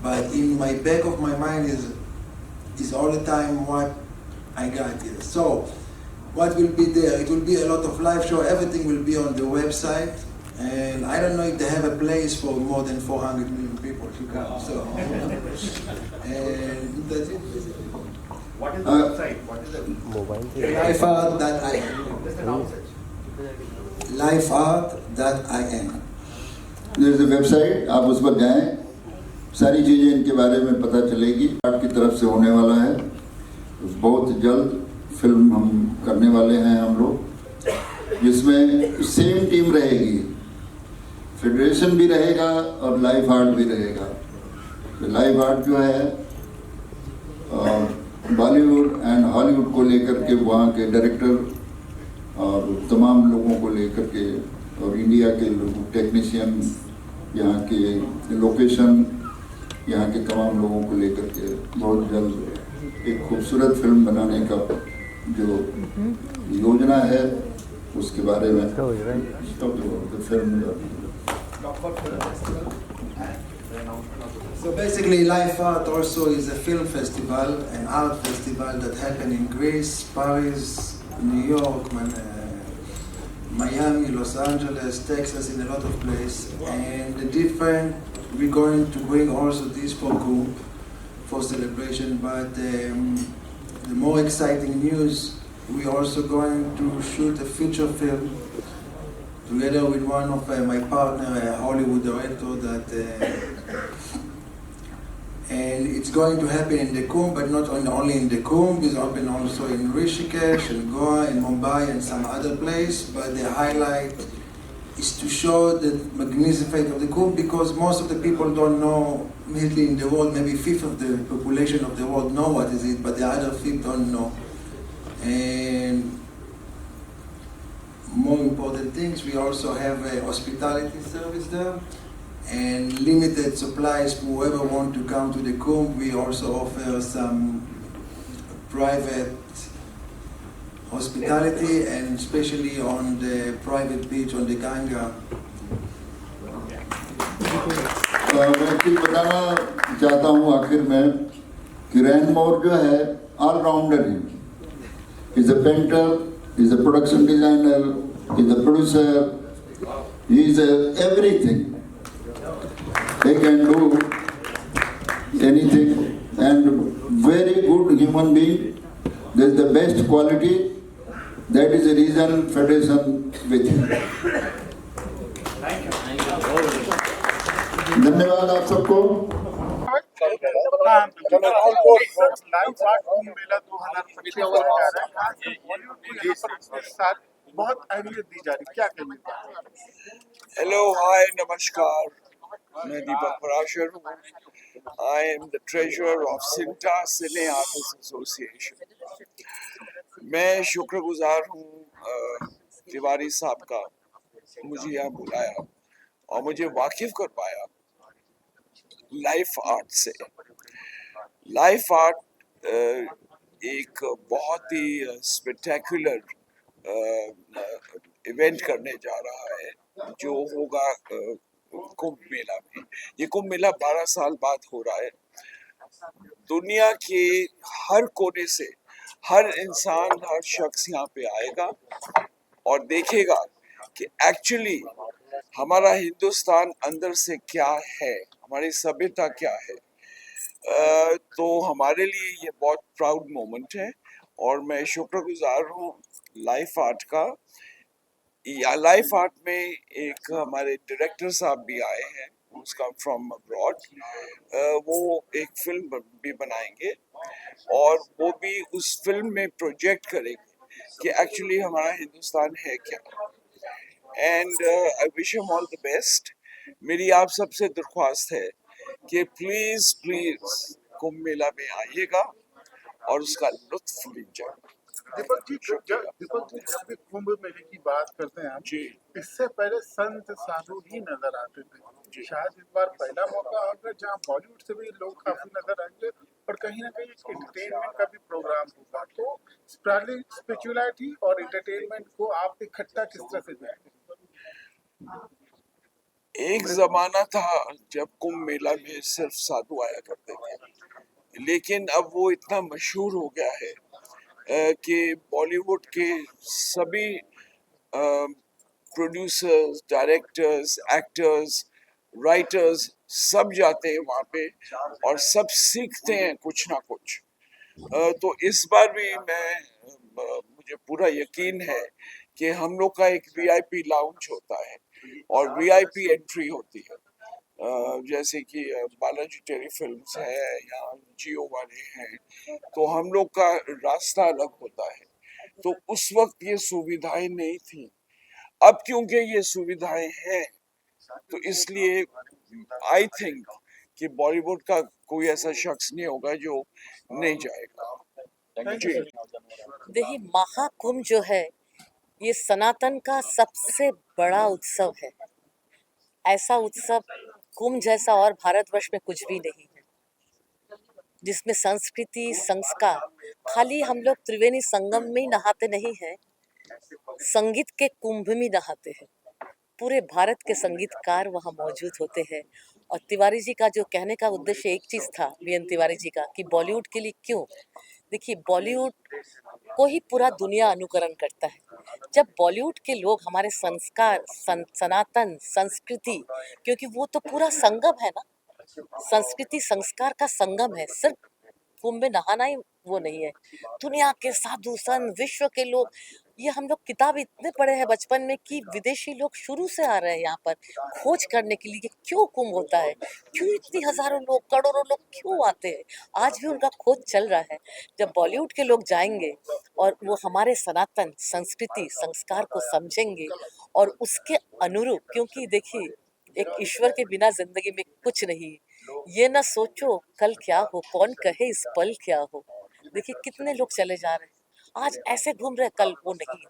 but in my back of my mind is all the time what I got here. So, what will be there? It will be a lot of live show. Everything will be on the website, and I don't know if they have a place for more than 400 million people to come. So, and that's it. What is the website? What is the Lifeart.in. Lifeart.in. There is a website, आप उस पर जाएं, सारी चीज़ें इनके बारे में पता चलेगी। आर्ट की तरफ से होने वाला है, बहुत जल्द फिल्म हम करने वाले हैं हम लोग, जिसमें सेम टीम रहेगी, फेडरेशन भी रहेगा और लाइफ आर्ट भी रहेगा। तो लाइफ आर्ट जो है बॉलीवुड एंड हॉलीवुड को लेकर के वहाँ के डायरेक्टर और तमाम लोगों को लेकर के, और इंडिया के लोग टेक्नीशियन, यहाँ के लोकेशन, यहाँ के तमाम लोगों को लेकर के बहुत जल्द एक खूबसूरत फिल्म बनाने का जो योजना है उसके बारे में film. So basically, Life Art also is a film festival, an art festival that happened in Greece, Paris, New York, Miami, Los Angeles, Texas, in a lot of places. And the different, we're going to bring also this for Kum for celebration. But the more exciting news, we're also going to shoot a feature film together with one of my partner, a Hollywood director, and it's going to happen in the Kumbh, but not only in the Kumbh. It's open also in Rishikesh and Goa and Mumbai and some other place. But the highlight is to show the magnificence of the Kumbh, because most of the people don't know immediately in the world. Maybe a fifth of the population of the world know what is it, but the other fifth don't know. And more important things, we also have a hospitality service there and limited supplies for whoever want to come to the Kumbh. We also offer some private hospitality, and especially on the private beach on the Ganga. मैं चीज बताना चाहता हूँ आखिर में कि रैनमोर जो है ऑलराउंडर है. He's a painter, he's a production designer, he's a producer, he's everything. He can do anything, and very good human being. That's the best quality. That is the reason Federation with him. धन्यवाद आप सबको. Live art Kumbh Mela 2025 हो जा रहा है. बॉलीवुड को यहाँ पर इस साल बहुत अहमियत दी जा रही है. क्या कहना चाहते हैं? हेलो, हाय, नमस्कार. मैं दीपक पराशर हूँ. I am the treasurer of CINTAA cine artist association. मैं शुक्रगुजार हूँ तिवारी साहब का, मुझे यहाँ बुलाया और मुझे वाकिफ कर पाया लाइफ आर्ट से. लाइफ आर्ट एक बहुत ही स्पेक्टेकुलर इवेंट करने जा रहा है जो होगा कुंभ मेला में. ये कुंभ मेला 12 साल बाद हो रहा है. दुनिया के हर कोने से हर इंसान, हर शख्स यहाँ पे आएगा और देखेगा कि एक्चुअली हमारा हिंदुस्तान अंदर से क्या है, हमारी सभ्यता क्या है. तो हमारे लिए ये बहुत प्राउड मोमेंट है और मैं शुक्रगुजार हूँ लाइफ आर्ट का. लाइफ आर्ट में एक हमारे डायरेक्टर साहब भी आए हैं, उसका फ्रॉम अब्रॉड. वो एक फिल्म भी बनाएंगे और वो भी उस फिल्म में प्रोजेक्ट करेंगे कि एक्चुअली हमारा हिंदुस्तान है क्या. And I wish him all the best. मेरी आप सबसे दरख्वास्त है कि प्लीज कुंभ मेला में आइएगा और उसका लुत्फ लीजिए. दीपक जी, जब भी कुंभ मेले की बात करते हैं हम, इससे पहले संत साधु ही नजर आते थे. शायद इस बार पहला मौका होगा जहाँ बॉलीवुड से भी लोग काफी नजर आएंगे और कहीं ना कहीं एंटरटेनमेंट का भी प्रोग्राम होगा. तो स्पिरिचुअलिटी और एंटरटेनमेंट को आप इकट्ठा किस तरह से देखते हैं? एक जमाना था जब कुंभ मेला में सिर्फ साधु आया करते थे, लेकिन अब वो इतना मशहूर हो गया है कि बॉलीवुड के सभी प्रोड्यूसर्स, डायरेक्टर्स, एक्टर्स, राइटर्स सब जाते हैं वहाँ पे और सब सीखते हैं कुछ ना कुछ. तो इस बार भी मुझे पूरा यकीन है कि हम लोग का एक VIP लाउंज होता है और VIP एंट्री होती है. जैसे कि बालाजी टेरी फिल्म्स है या जियो वाले हैं, तो हम लोग का रास्ता अलग होता है. तो उस वक्त ये सुविधाएं नहीं थी. अब क्योंकि ये सुविधाएं हैं तो इसलिए आई थिंक कि बॉलीवुड का कोई ऐसा शख्स नहीं होगा जो नहीं जाएगा. देखिए, महाकुंभ जो है ये सनातन का सबसे बड़ा उत्सव है. ऐसा उत्सव कुंभ जैसा और भारतवर्ष में कुछ भी नहीं है, जिसमें संस्कृति, संस्कार. खाली हम लोग त्रिवेणी संगम में ही नहाते नहीं हैं, संगीत के कुंभ में नहाते हैं. पूरे भारत के संगीतकार वहाँ मौजूद होते हैं. और तिवारी जी का जो कहने का उद्देश्य एक चीज था, वीएन तिवारी जी का, कि बॉलीवुड के लिए क्यों, देखिए, बॉलीवुड को ही पूरा दुनिया अनुकरण करता है। जब बॉलीवुड के लोग हमारे संस्कार, सनातन संस्कृति, क्योंकि वो तो पूरा संगम है ना, संस्कृति संस्कार का संगम है। सिर्फ कुंभ में नहाना ही वो नहीं है। दुनिया के साधु संत, विश्व के लोग, ये हम लोग किताब इतने पढ़े हैं बचपन में कि विदेशी लोग शुरू से आ रहे हैं यहाँ पर खोज करने के लिए कि क्यों कुंभ होता है, क्यों इतनी हजारों लोग, करोड़ों लोग क्यों आते हैं। आज भी उनका खोज चल रहा है। जब बॉलीवुड के लोग जाएंगे और वो हमारे सनातन संस्कृति संस्कार को समझेंगे और उसके अनुरूप, क्योंकि देखिए, एक ईश्वर के बिना जिंदगी में कुछ नहीं। ये ना सोचो कल क्या हो, कौन कहे इस पल क्या हो। देखिए कितने लोग चले जा रहे हैं, आज ऐसे घूम रहे, कल वो नहीं,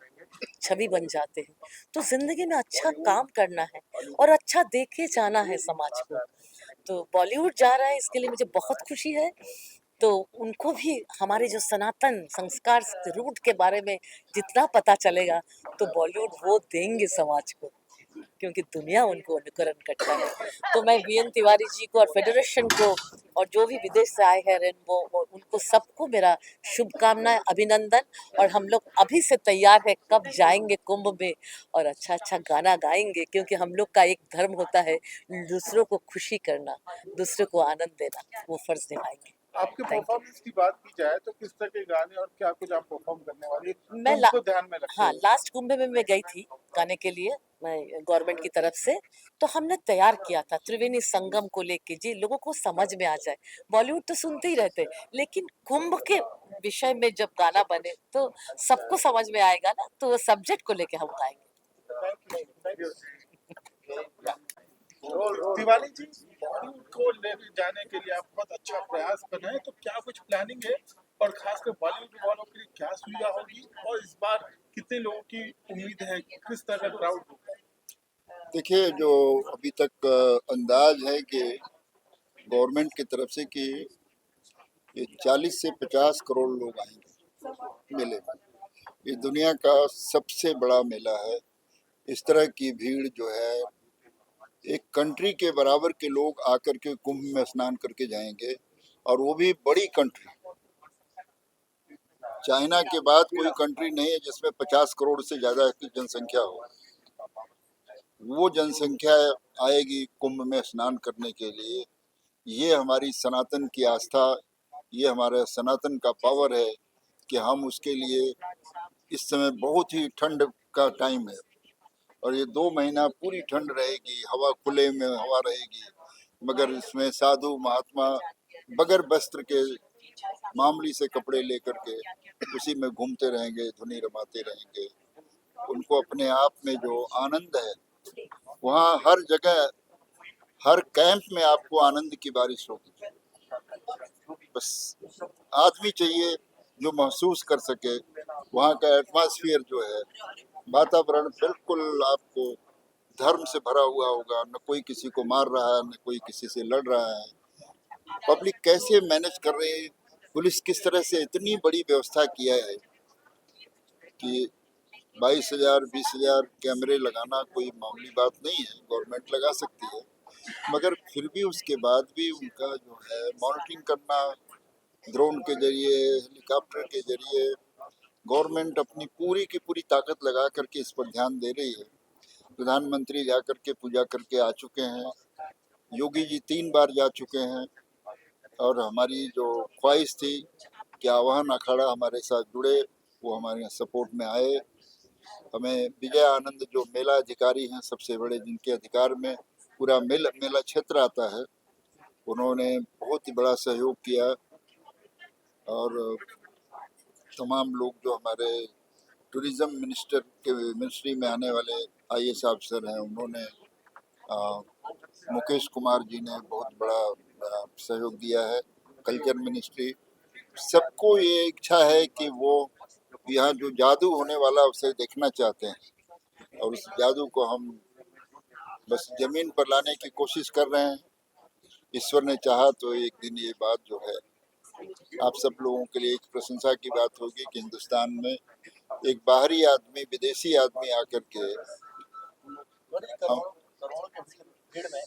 छवि बन जाते हैं। तो जिंदगी में अच्छा काम करना है और अच्छा देखे जाना है समाज को। तो बॉलीवुड जा रहा है, इसके लिए मुझे बहुत खुशी है। तो उनको भी हमारे जो सनातन संस्कार रूट के बारे में जितना पता चलेगा, तो बॉलीवुड वो देंगे समाज को, क्योंकि दुनिया उनको अनुकरण करता है। तो मैं वीएन तिवारी जी को और फेडरेशन को और जो भी विदेश से आए हैं रेनबो, और उनको सबको मेरा शुभकामनाएं, अभिनंदन। और हम लोग अभी से तैयार है, कब जाएंगे कुंभ में और अच्छा अच्छा गाना गाएंगे, क्योंकि हम लोग का एक धर्म होता है दूसरों को खुशी करना, दूसरों को आनंद देना, वो फर्ज निभाएंगे। आपके Thank you. परफॉर्मेंस की बात की जाए तो किस तरह के गाने और क्या कुछ आप परफॉर्म करने वाले मैं हैं, उनको ध्यान में रखते हाँ, हुए? लास्ट कुंभ में मैं गई थी गाने के लिए, मैं गवर्नमेंट की तरफ से। तो हमने तैयार किया था त्रिवेणी संगम को लेके, जी लोगों को समझ में आ जाए। बॉलीवुड तो सुनते ही रहते, लेकिन कुंभ के विषय में जब गाना बने तो सबको समझ में आएगा ना, तो वो सब्जेक्ट को लेके हम गाएंगे। तिवारी जी, बॉलीवुड को लेके जाने के लिए आप बहुत अच्छा प्रयास कर रहे हैं, तो क्या कुछ प्लानिंग है और खासकर बॉलीवुड वालों के लिए क्या सुविधा होगी, और इस बार कितने लोगों की उम्मीद है, किस तरह का क्राउड होगा? देखिए, जो अभी तक अंदाज है कि गवर्नमेंट की तरफ से कि ये 40 से 50 करोड़ लोग आएंगे मेले में। ये दुनिया का सबसे बड़ा मेला है। इस तरह की भीड़ जो है, एक कंट्री के बराबर के लोग आकर के कुंभ में स्नान करके जाएंगे, और वो भी बड़ी कंट्री। चाइना के बाद कोई कंट्री नहीं है जिसमें 50 करोड़ से ज्यादा की जनसंख्या हो। वो जनसंख्या आएगी कुंभ में स्नान करने के लिए। ये हमारी सनातन की आस्था, ये हमारे सनातन का पावर है कि हम उसके लिए, इस समय बहुत ही ठंड का टाइम है और ये 2 महीना पूरी ठंड रहेगी, हवा खुले में हवा रहेगी, मगर इसमें साधु महात्मा बगैर वस्त्र के मामूली से कपड़े लेकर के उसी में घूमते रहेंगे, धुनी रमाते रहेंगे। उनको अपने आप में जो आनंद है, वहाँ हर जगह हर कैंप में आपको आनंद की बारिश होगी। बस आदमी चाहिए जो महसूस कर सके। वहाँ का एटमॉस्फेयर जो है, वातावरण बिल्कुल आपको धर्म से भरा हुआ होगा। न कोई किसी को मार रहा है, न कोई किसी से लड़ रहा है। पब्लिक कैसे मैनेज कर रही है, पुलिस किस तरह से इतनी बड़ी व्यवस्था किया है कि 22,000 20,000 कैमरे लगाना कोई मामूली बात नहीं है। गवर्नमेंट लगा सकती है, मगर फिर भी उसके बाद भी उनका जो है मॉनिटरिंग करना, ड्रोन के जरिए, हेलीकॉप्टर के जरिए, गवर्नमेंट अपनी पूरी की पूरी ताकत लगा करके इस पर ध्यान दे रही है। प्रधानमंत्री जा करके पूजा करके आ चुके हैं, योगी जी 3 बार जा चुके हैं, और हमारी जो ख्वाहिश थी कि आवाहन अखाड़ा हमारे साथ जुड़े, वो हमारे यहाँ सपोर्ट में आए। हमें विजय आनंद जो मेला अधिकारी हैं, सबसे बड़े, जिनके अधिकार में पूरा मेला क्षेत्र आता है, उन्होंने बहुत ही बड़ा सहयोग किया। और तमाम लोग जो हमारे टूरिज्म मिनिस्ट्री में आने वाले IAS अफसर हैं, उन्होंने मुकेश कुमार जी ने बहुत बड़ा सहयोग दिया है। कल्चर मिनिस्ट्री, सबको ये इच्छा है कि वो यहाँ जो जादू होने वाला उसे देखना चाहते हैं, और उस जादू को हम बस जमीन पर लाने की कोशिश कर रहे हैं। ईश्वर ने चाहा तो एक दिन ये बात जो है आप सब लोगों के लिए एक प्रशंसा की बात होगी कि हिंदुस्तान में एक बाहरी आदमी, विदेशी आदमी आकर के करोड़ों की भीड़ में,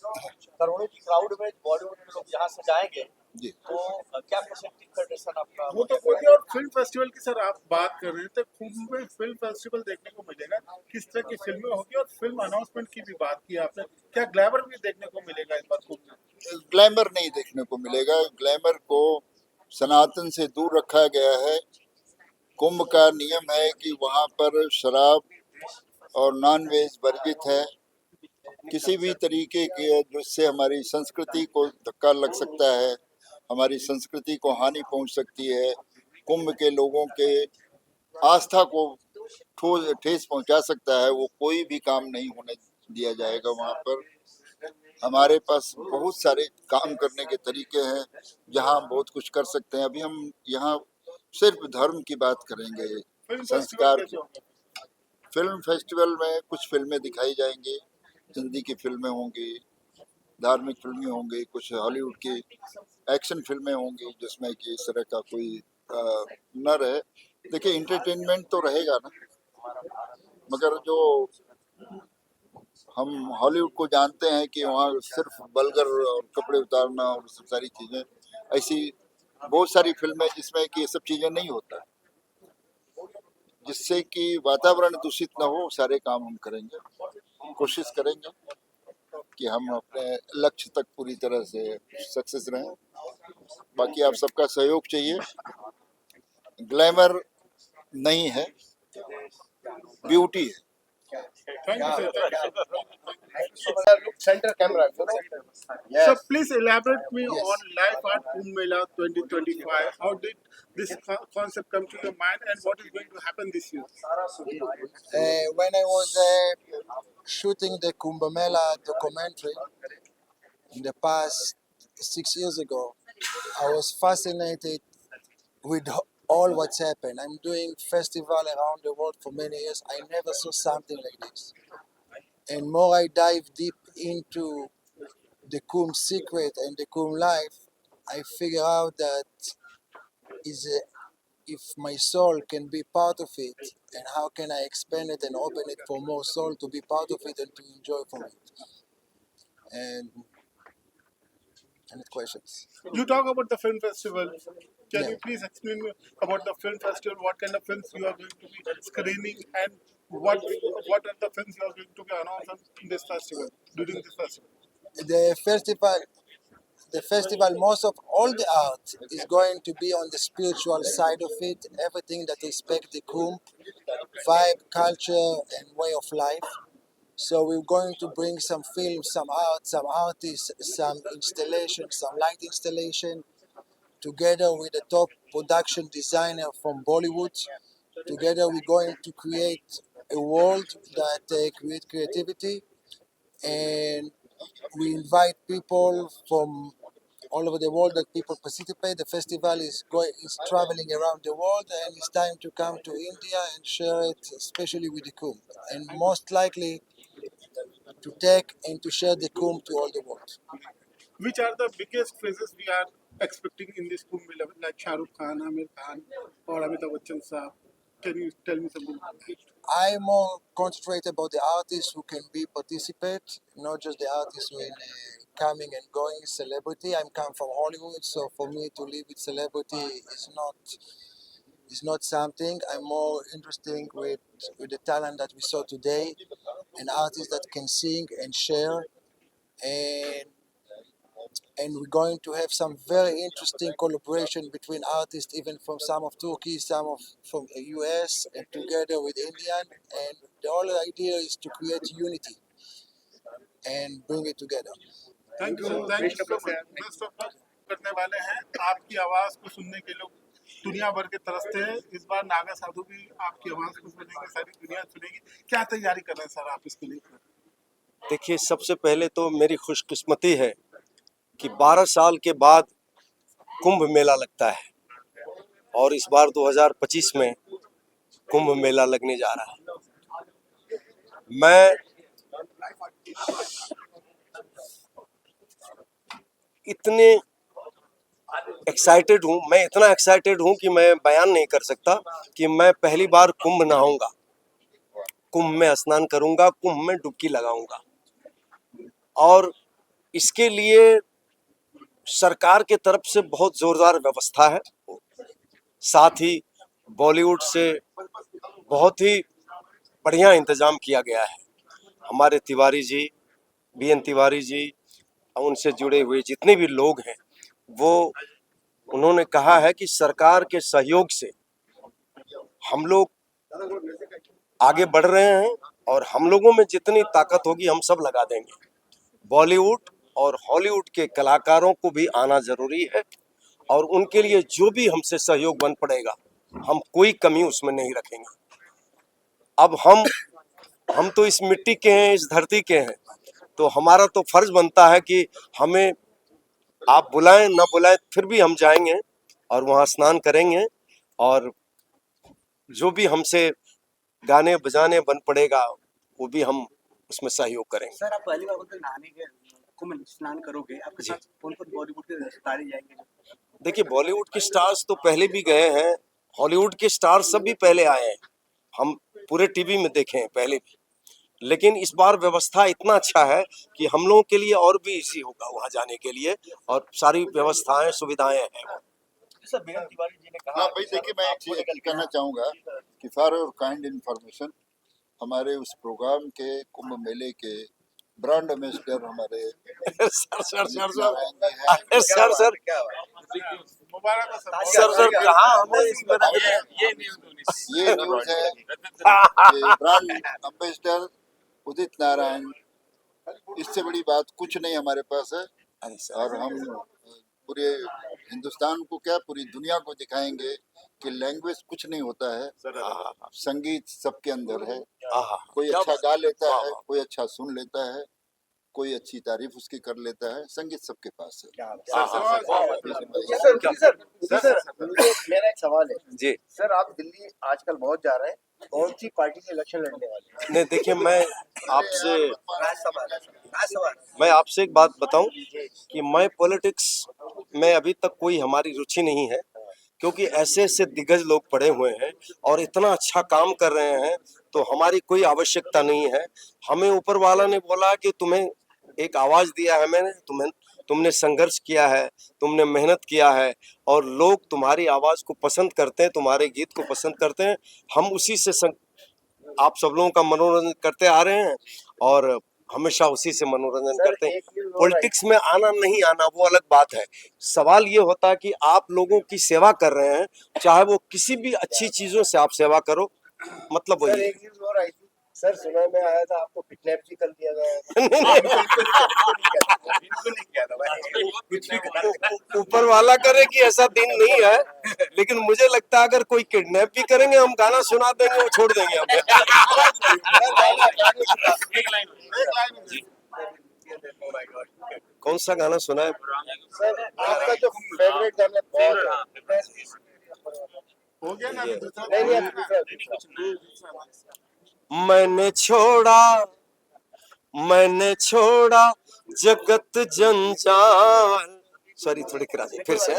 करोड़ों की क्राउड में बॉलीवुड के लोग यहाँ से जाएंगे जी। तो क्या परसेंटेज प्रदर्शन आपका? वो तो बोलिए। और फिल्म फेस्टिवल की सर आप बात कर रहे थे, कुंभ में फिल्म फेस्टिवल देखने को मिलेगा, किस तरह की फिल्में होगी, और फिल्म अनाउंसमेंट की भी बात की आपने, क्या ग्लैमर भी देखने को मिलेगा इस बार कुंभ में? ग्लैमर नहीं देखने को मिलेगा। ग्लैमर को सनातन से दूर रखा गया है। कुंभ का नियम है कि वहाँ पर शराब और नॉन वेज वर्जित है। किसी भी तरीके के जिससे हमारी संस्कृति को धक्का लग सकता है, हमारी संस्कृति को हानि पहुंच सकती है, कुंभ के लोगों के आस्था को ठेस पहुंचा सकता है, वो कोई भी काम नहीं होने दिया जाएगा वहाँ पर। हमारे पास बहुत सारे काम करने के तरीके हैं जहाँ हम बहुत कुछ कर सकते हैं। अभी हम यहाँ सिर्फ धर्म की बात करेंगे, फिल्म संस्कार फेस्टिवल कैसे की। होगा? फिल्म फेस्टिवल में कुछ फिल्में दिखाई जाएंगी, हिंदी की फिल्में होंगी, धार्मिक फिल्में होंगी, कुछ हॉलीवुड की एक्शन फिल्में होंगी, जिसमें कि इस तरह का कोई न रहे। देखिए, इंटरटेनमेंट तो रहेगा ना, मगर जो हम हॉलीवुड को जानते हैं कि वहाँ सिर्फ बलगर और कपड़े उतारना और सब सारी चीज़ें, ऐसी बहुत सारी फिल्में जिसमें कि ये सब चीज़ें नहीं होता, जिससे कि वातावरण दूषित ना हो, सारे काम हम करेंगे, कोशिश करेंगे कि हम अपने लक्ष्य तक पूरी तरह से सक्सेस रहें। बाकी आप सबका सहयोग चाहिए। ग्लैमर नहीं है, ब्यूटी है। Thank you, sir. Look, center camera. So please elaborate me on Life Art Kumbh Mela 2025. How did this concept come to your mind, and what is going to happen this year? When I was shooting the Kumbh Mela documentary in the past 6 years ago, I was fascinated with all what's happened. I'm doing festival around the world for many years. I never saw something like this. And more I dive deep into the Kumbh secret and the Kumbh life, I figure out that if my soul can be part of it, and how can I expand it and open it for more soul to be part of it and to enjoy from it. And any questions? You talk about the film festival. Can Yeah. you please explain me about the film festival? What kind of films you are going to be screening, and what are the films you are going to be announcing in this festival, during this festival? The festival, most of all the art is going to be on the spiritual side of it, everything that respect the Kumbh, vibe, culture, and way of life. So we're going to bring some films, some art, some artists, some installation, some light installation, together with a top production designer from Bollywood. Together we're going to create a world that create creativity, and we invite people from all over the world that people participate. The festival is traveling around the world, and it's time to come to India and share it, especially with the Kumbh, and most likely to take and to share the Kumbh to all the world. Which are the biggest faces we are expecting in this Kumbh Mela, like Shah Rukh Khan, Amir Khan, or Amitabh Bachchan Saab? Can you tell me something about it? I more concentrate about the artists who can be participate, not just the artists who are coming and going celebrity. I'm come from Hollywood, so for me to live with celebrity is not something. I'm more interested with the talent that we saw today, and artists that can sing and share, and we're going to have some very interesting collaboration between artists, even from some of Turkey, some of from the US, and together with Indian. And the whole idea is to create unity and bring it together. Thank you so much. Best of luck करने वाले हैं। आपकी आवाज को सुनने के लोग दुनिया भर के तरसते हैं। इस बार नागा साधु भी आपकी आवाज को सुनेंगे, सारी दुनिया सुनेगी। क्या तैयारी कर रहे हैं सर आप इसके लिए? देखिए, सबसे पहले तो मेरी खुशकिस्मती है कि 12 साल के बाद कुंभ मेला लगता है, और इस बार 2025 में कुंभ मेला लगने जा रहा है। मैं इतने एक्साइटेड हूँ, मैं इतना एक्साइटेड हूँ कि मैं बयान नहीं कर सकता कि मैं पहली बार कुंभ नहाऊंगा, कुंभ में स्नान करूंगा, कुंभ में डुबकी लगाऊंगा। और इसके लिए सरकार के तरफ से बहुत जोरदार व्यवस्था है, साथ ही बॉलीवुड से बहुत ही बढ़िया इंतजाम किया गया है। हमारे तिवारी जी, बीएन तिवारी जी, उनसे जुड़े हुए जितने भी लोग हैं, वो उन्होंने कहा है कि सरकार के सहयोग से हम लोग आगे बढ़ रहे हैं और हम लोगों में जितनी ताकत होगी हम सब लगा देंगे। बॉलीवुड और हॉलीवुड के कलाकारों को भी आना जरूरी है और उनके लिए जो भी हमसे सहयोग बन पड़ेगा, हम कोई कमी उसमें नहीं रखेंगे। अब हम तो इस मिट्टी के हैं, इस धरती के हैं, तो हमारा तो फर्ज बनता है कि हमें आप बुलाएं ना बुलाएं फिर भी हम जाएंगे और वहाँ स्नान करेंगे और जो भी हमसे गाने बजाने बन पड़ेगा वो भी हम उसमें सहयोग करेंगे। सर, आप पहली बार मतलब नहाने के कुंभ स्नान करोगे, आपके साथ कौन-कौन बॉलीवुड के सितारे जाएंगे? देखिए, बॉलीवुड के स्टार्स तो पहले भी गए हैं, हॉलीवुड के स्टार्स सब भी पहले आए हैं, हम पूरे टीवी में देखे हैं पहले भी, लेकिन इस बार व्यवस्था इतना अच्छा है कि हम लोगों के लिए और भी इजी होगा वहाँ जाने के लिए और सारी व्यवस्थाएं सुविधाएं हैं। सर, बीएन तिवारी जी ने कहा। हाँ भाई, देखिए मैं एक चीज कहना चाहूँगा कि फॉर और काइंड इन्फॉर्मेशन, हमारे उस प्रोग्राम के कुंभ मेले के ब्रांड एम्बेसडर हमारे सर कहाँ हमें इसमें ये न्यूज है कि ब्रांड एम्बेसडर उदित नारायण, इससे बड़ी बात कुछ नहीं हमारे पास है और हम पूरे हिंदुस्तान को क्या पूरी दुनिया को दिखाएंगे कि लैंग्वेज कुछ नहीं होता है, संगीत सबके अंदर है। कोई अच्छा गा लेता है, कोई अच्छा सुन लेता है, कोई अच्छी तारीफ उसकी कर लेता है, संगीत सबके पास है। सर, मेरा एक सवाल है जी सर, आप दिल्ली आजकल बहुत जा रहे हैं, कौन सी पार्टी से इलेक्शन लड़ने वाले हैं? नहीं, देखिए मैं आपसे एक बात बताऊं कि मैं पॉलिटिक्स में अभी तक कोई हमारी रुचि नहीं है, क्योंकि ऐसे ऐसे दिग्गज लोग पड़े हुए हैं और इतना अच्छा काम कर रहे हैं, तो हमारी कोई आवश्यकता नहीं है। हमें ऊपर वाला ने बोला कि तुम्हें एक आवाज दिया है मैंने, तुमने संघर्ष किया है, तुमने मेहनत किया है और लोग तुम्हारी आवाज को पसंद करते हैं, तुम्हारे गीत को पसंद करते हैं। हम उसी से आप सब लोगों का मनोरंजन करते आ रहे हैं और हमेशा उसी से मनोरंजन करते हैं। पॉलिटिक्स में आना नहीं आना वो अलग बात है। सवाल ये होता है कि आप लोगों की सेवा कर रहे हैं, चाहे वो किसी भी अच्छी चीजों से आप सेवा करो, मतलब वही। एक न्यूज़ और आई थी सर, सुनने में आया था आपको किडनैप भी कर दिया गया है। ऊपर वाला करे कि ऐसा दिन नहीं है, लेकिन मुझे लगता है अगर कोई किडनैप भी करेंगे हम गाना सुना देंगे, वो छोड़ देंगे हमें। कौन सा गाना सुना है सर? आपका जो फेवरेट गाना हो गया ना? मैंने छोड़ा जगत जंजाल, सॉरी थोड़ी करा दी फिर से।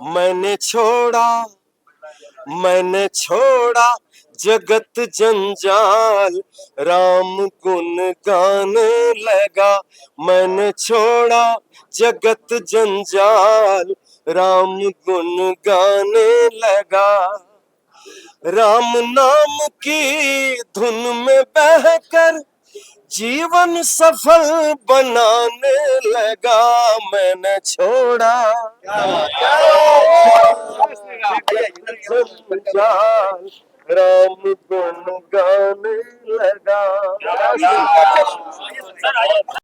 मैंने छोड़ा जगत जंजाल, राम गुन गाने लगा। मैंने छोड़ा जगत जंजाल, राम गुन गाने लगा। राम नाम की धुन में बहकर जीवन सफल बनाने लगा। मैंने छोड़ा जंजाल, राम गुन गाने लगा।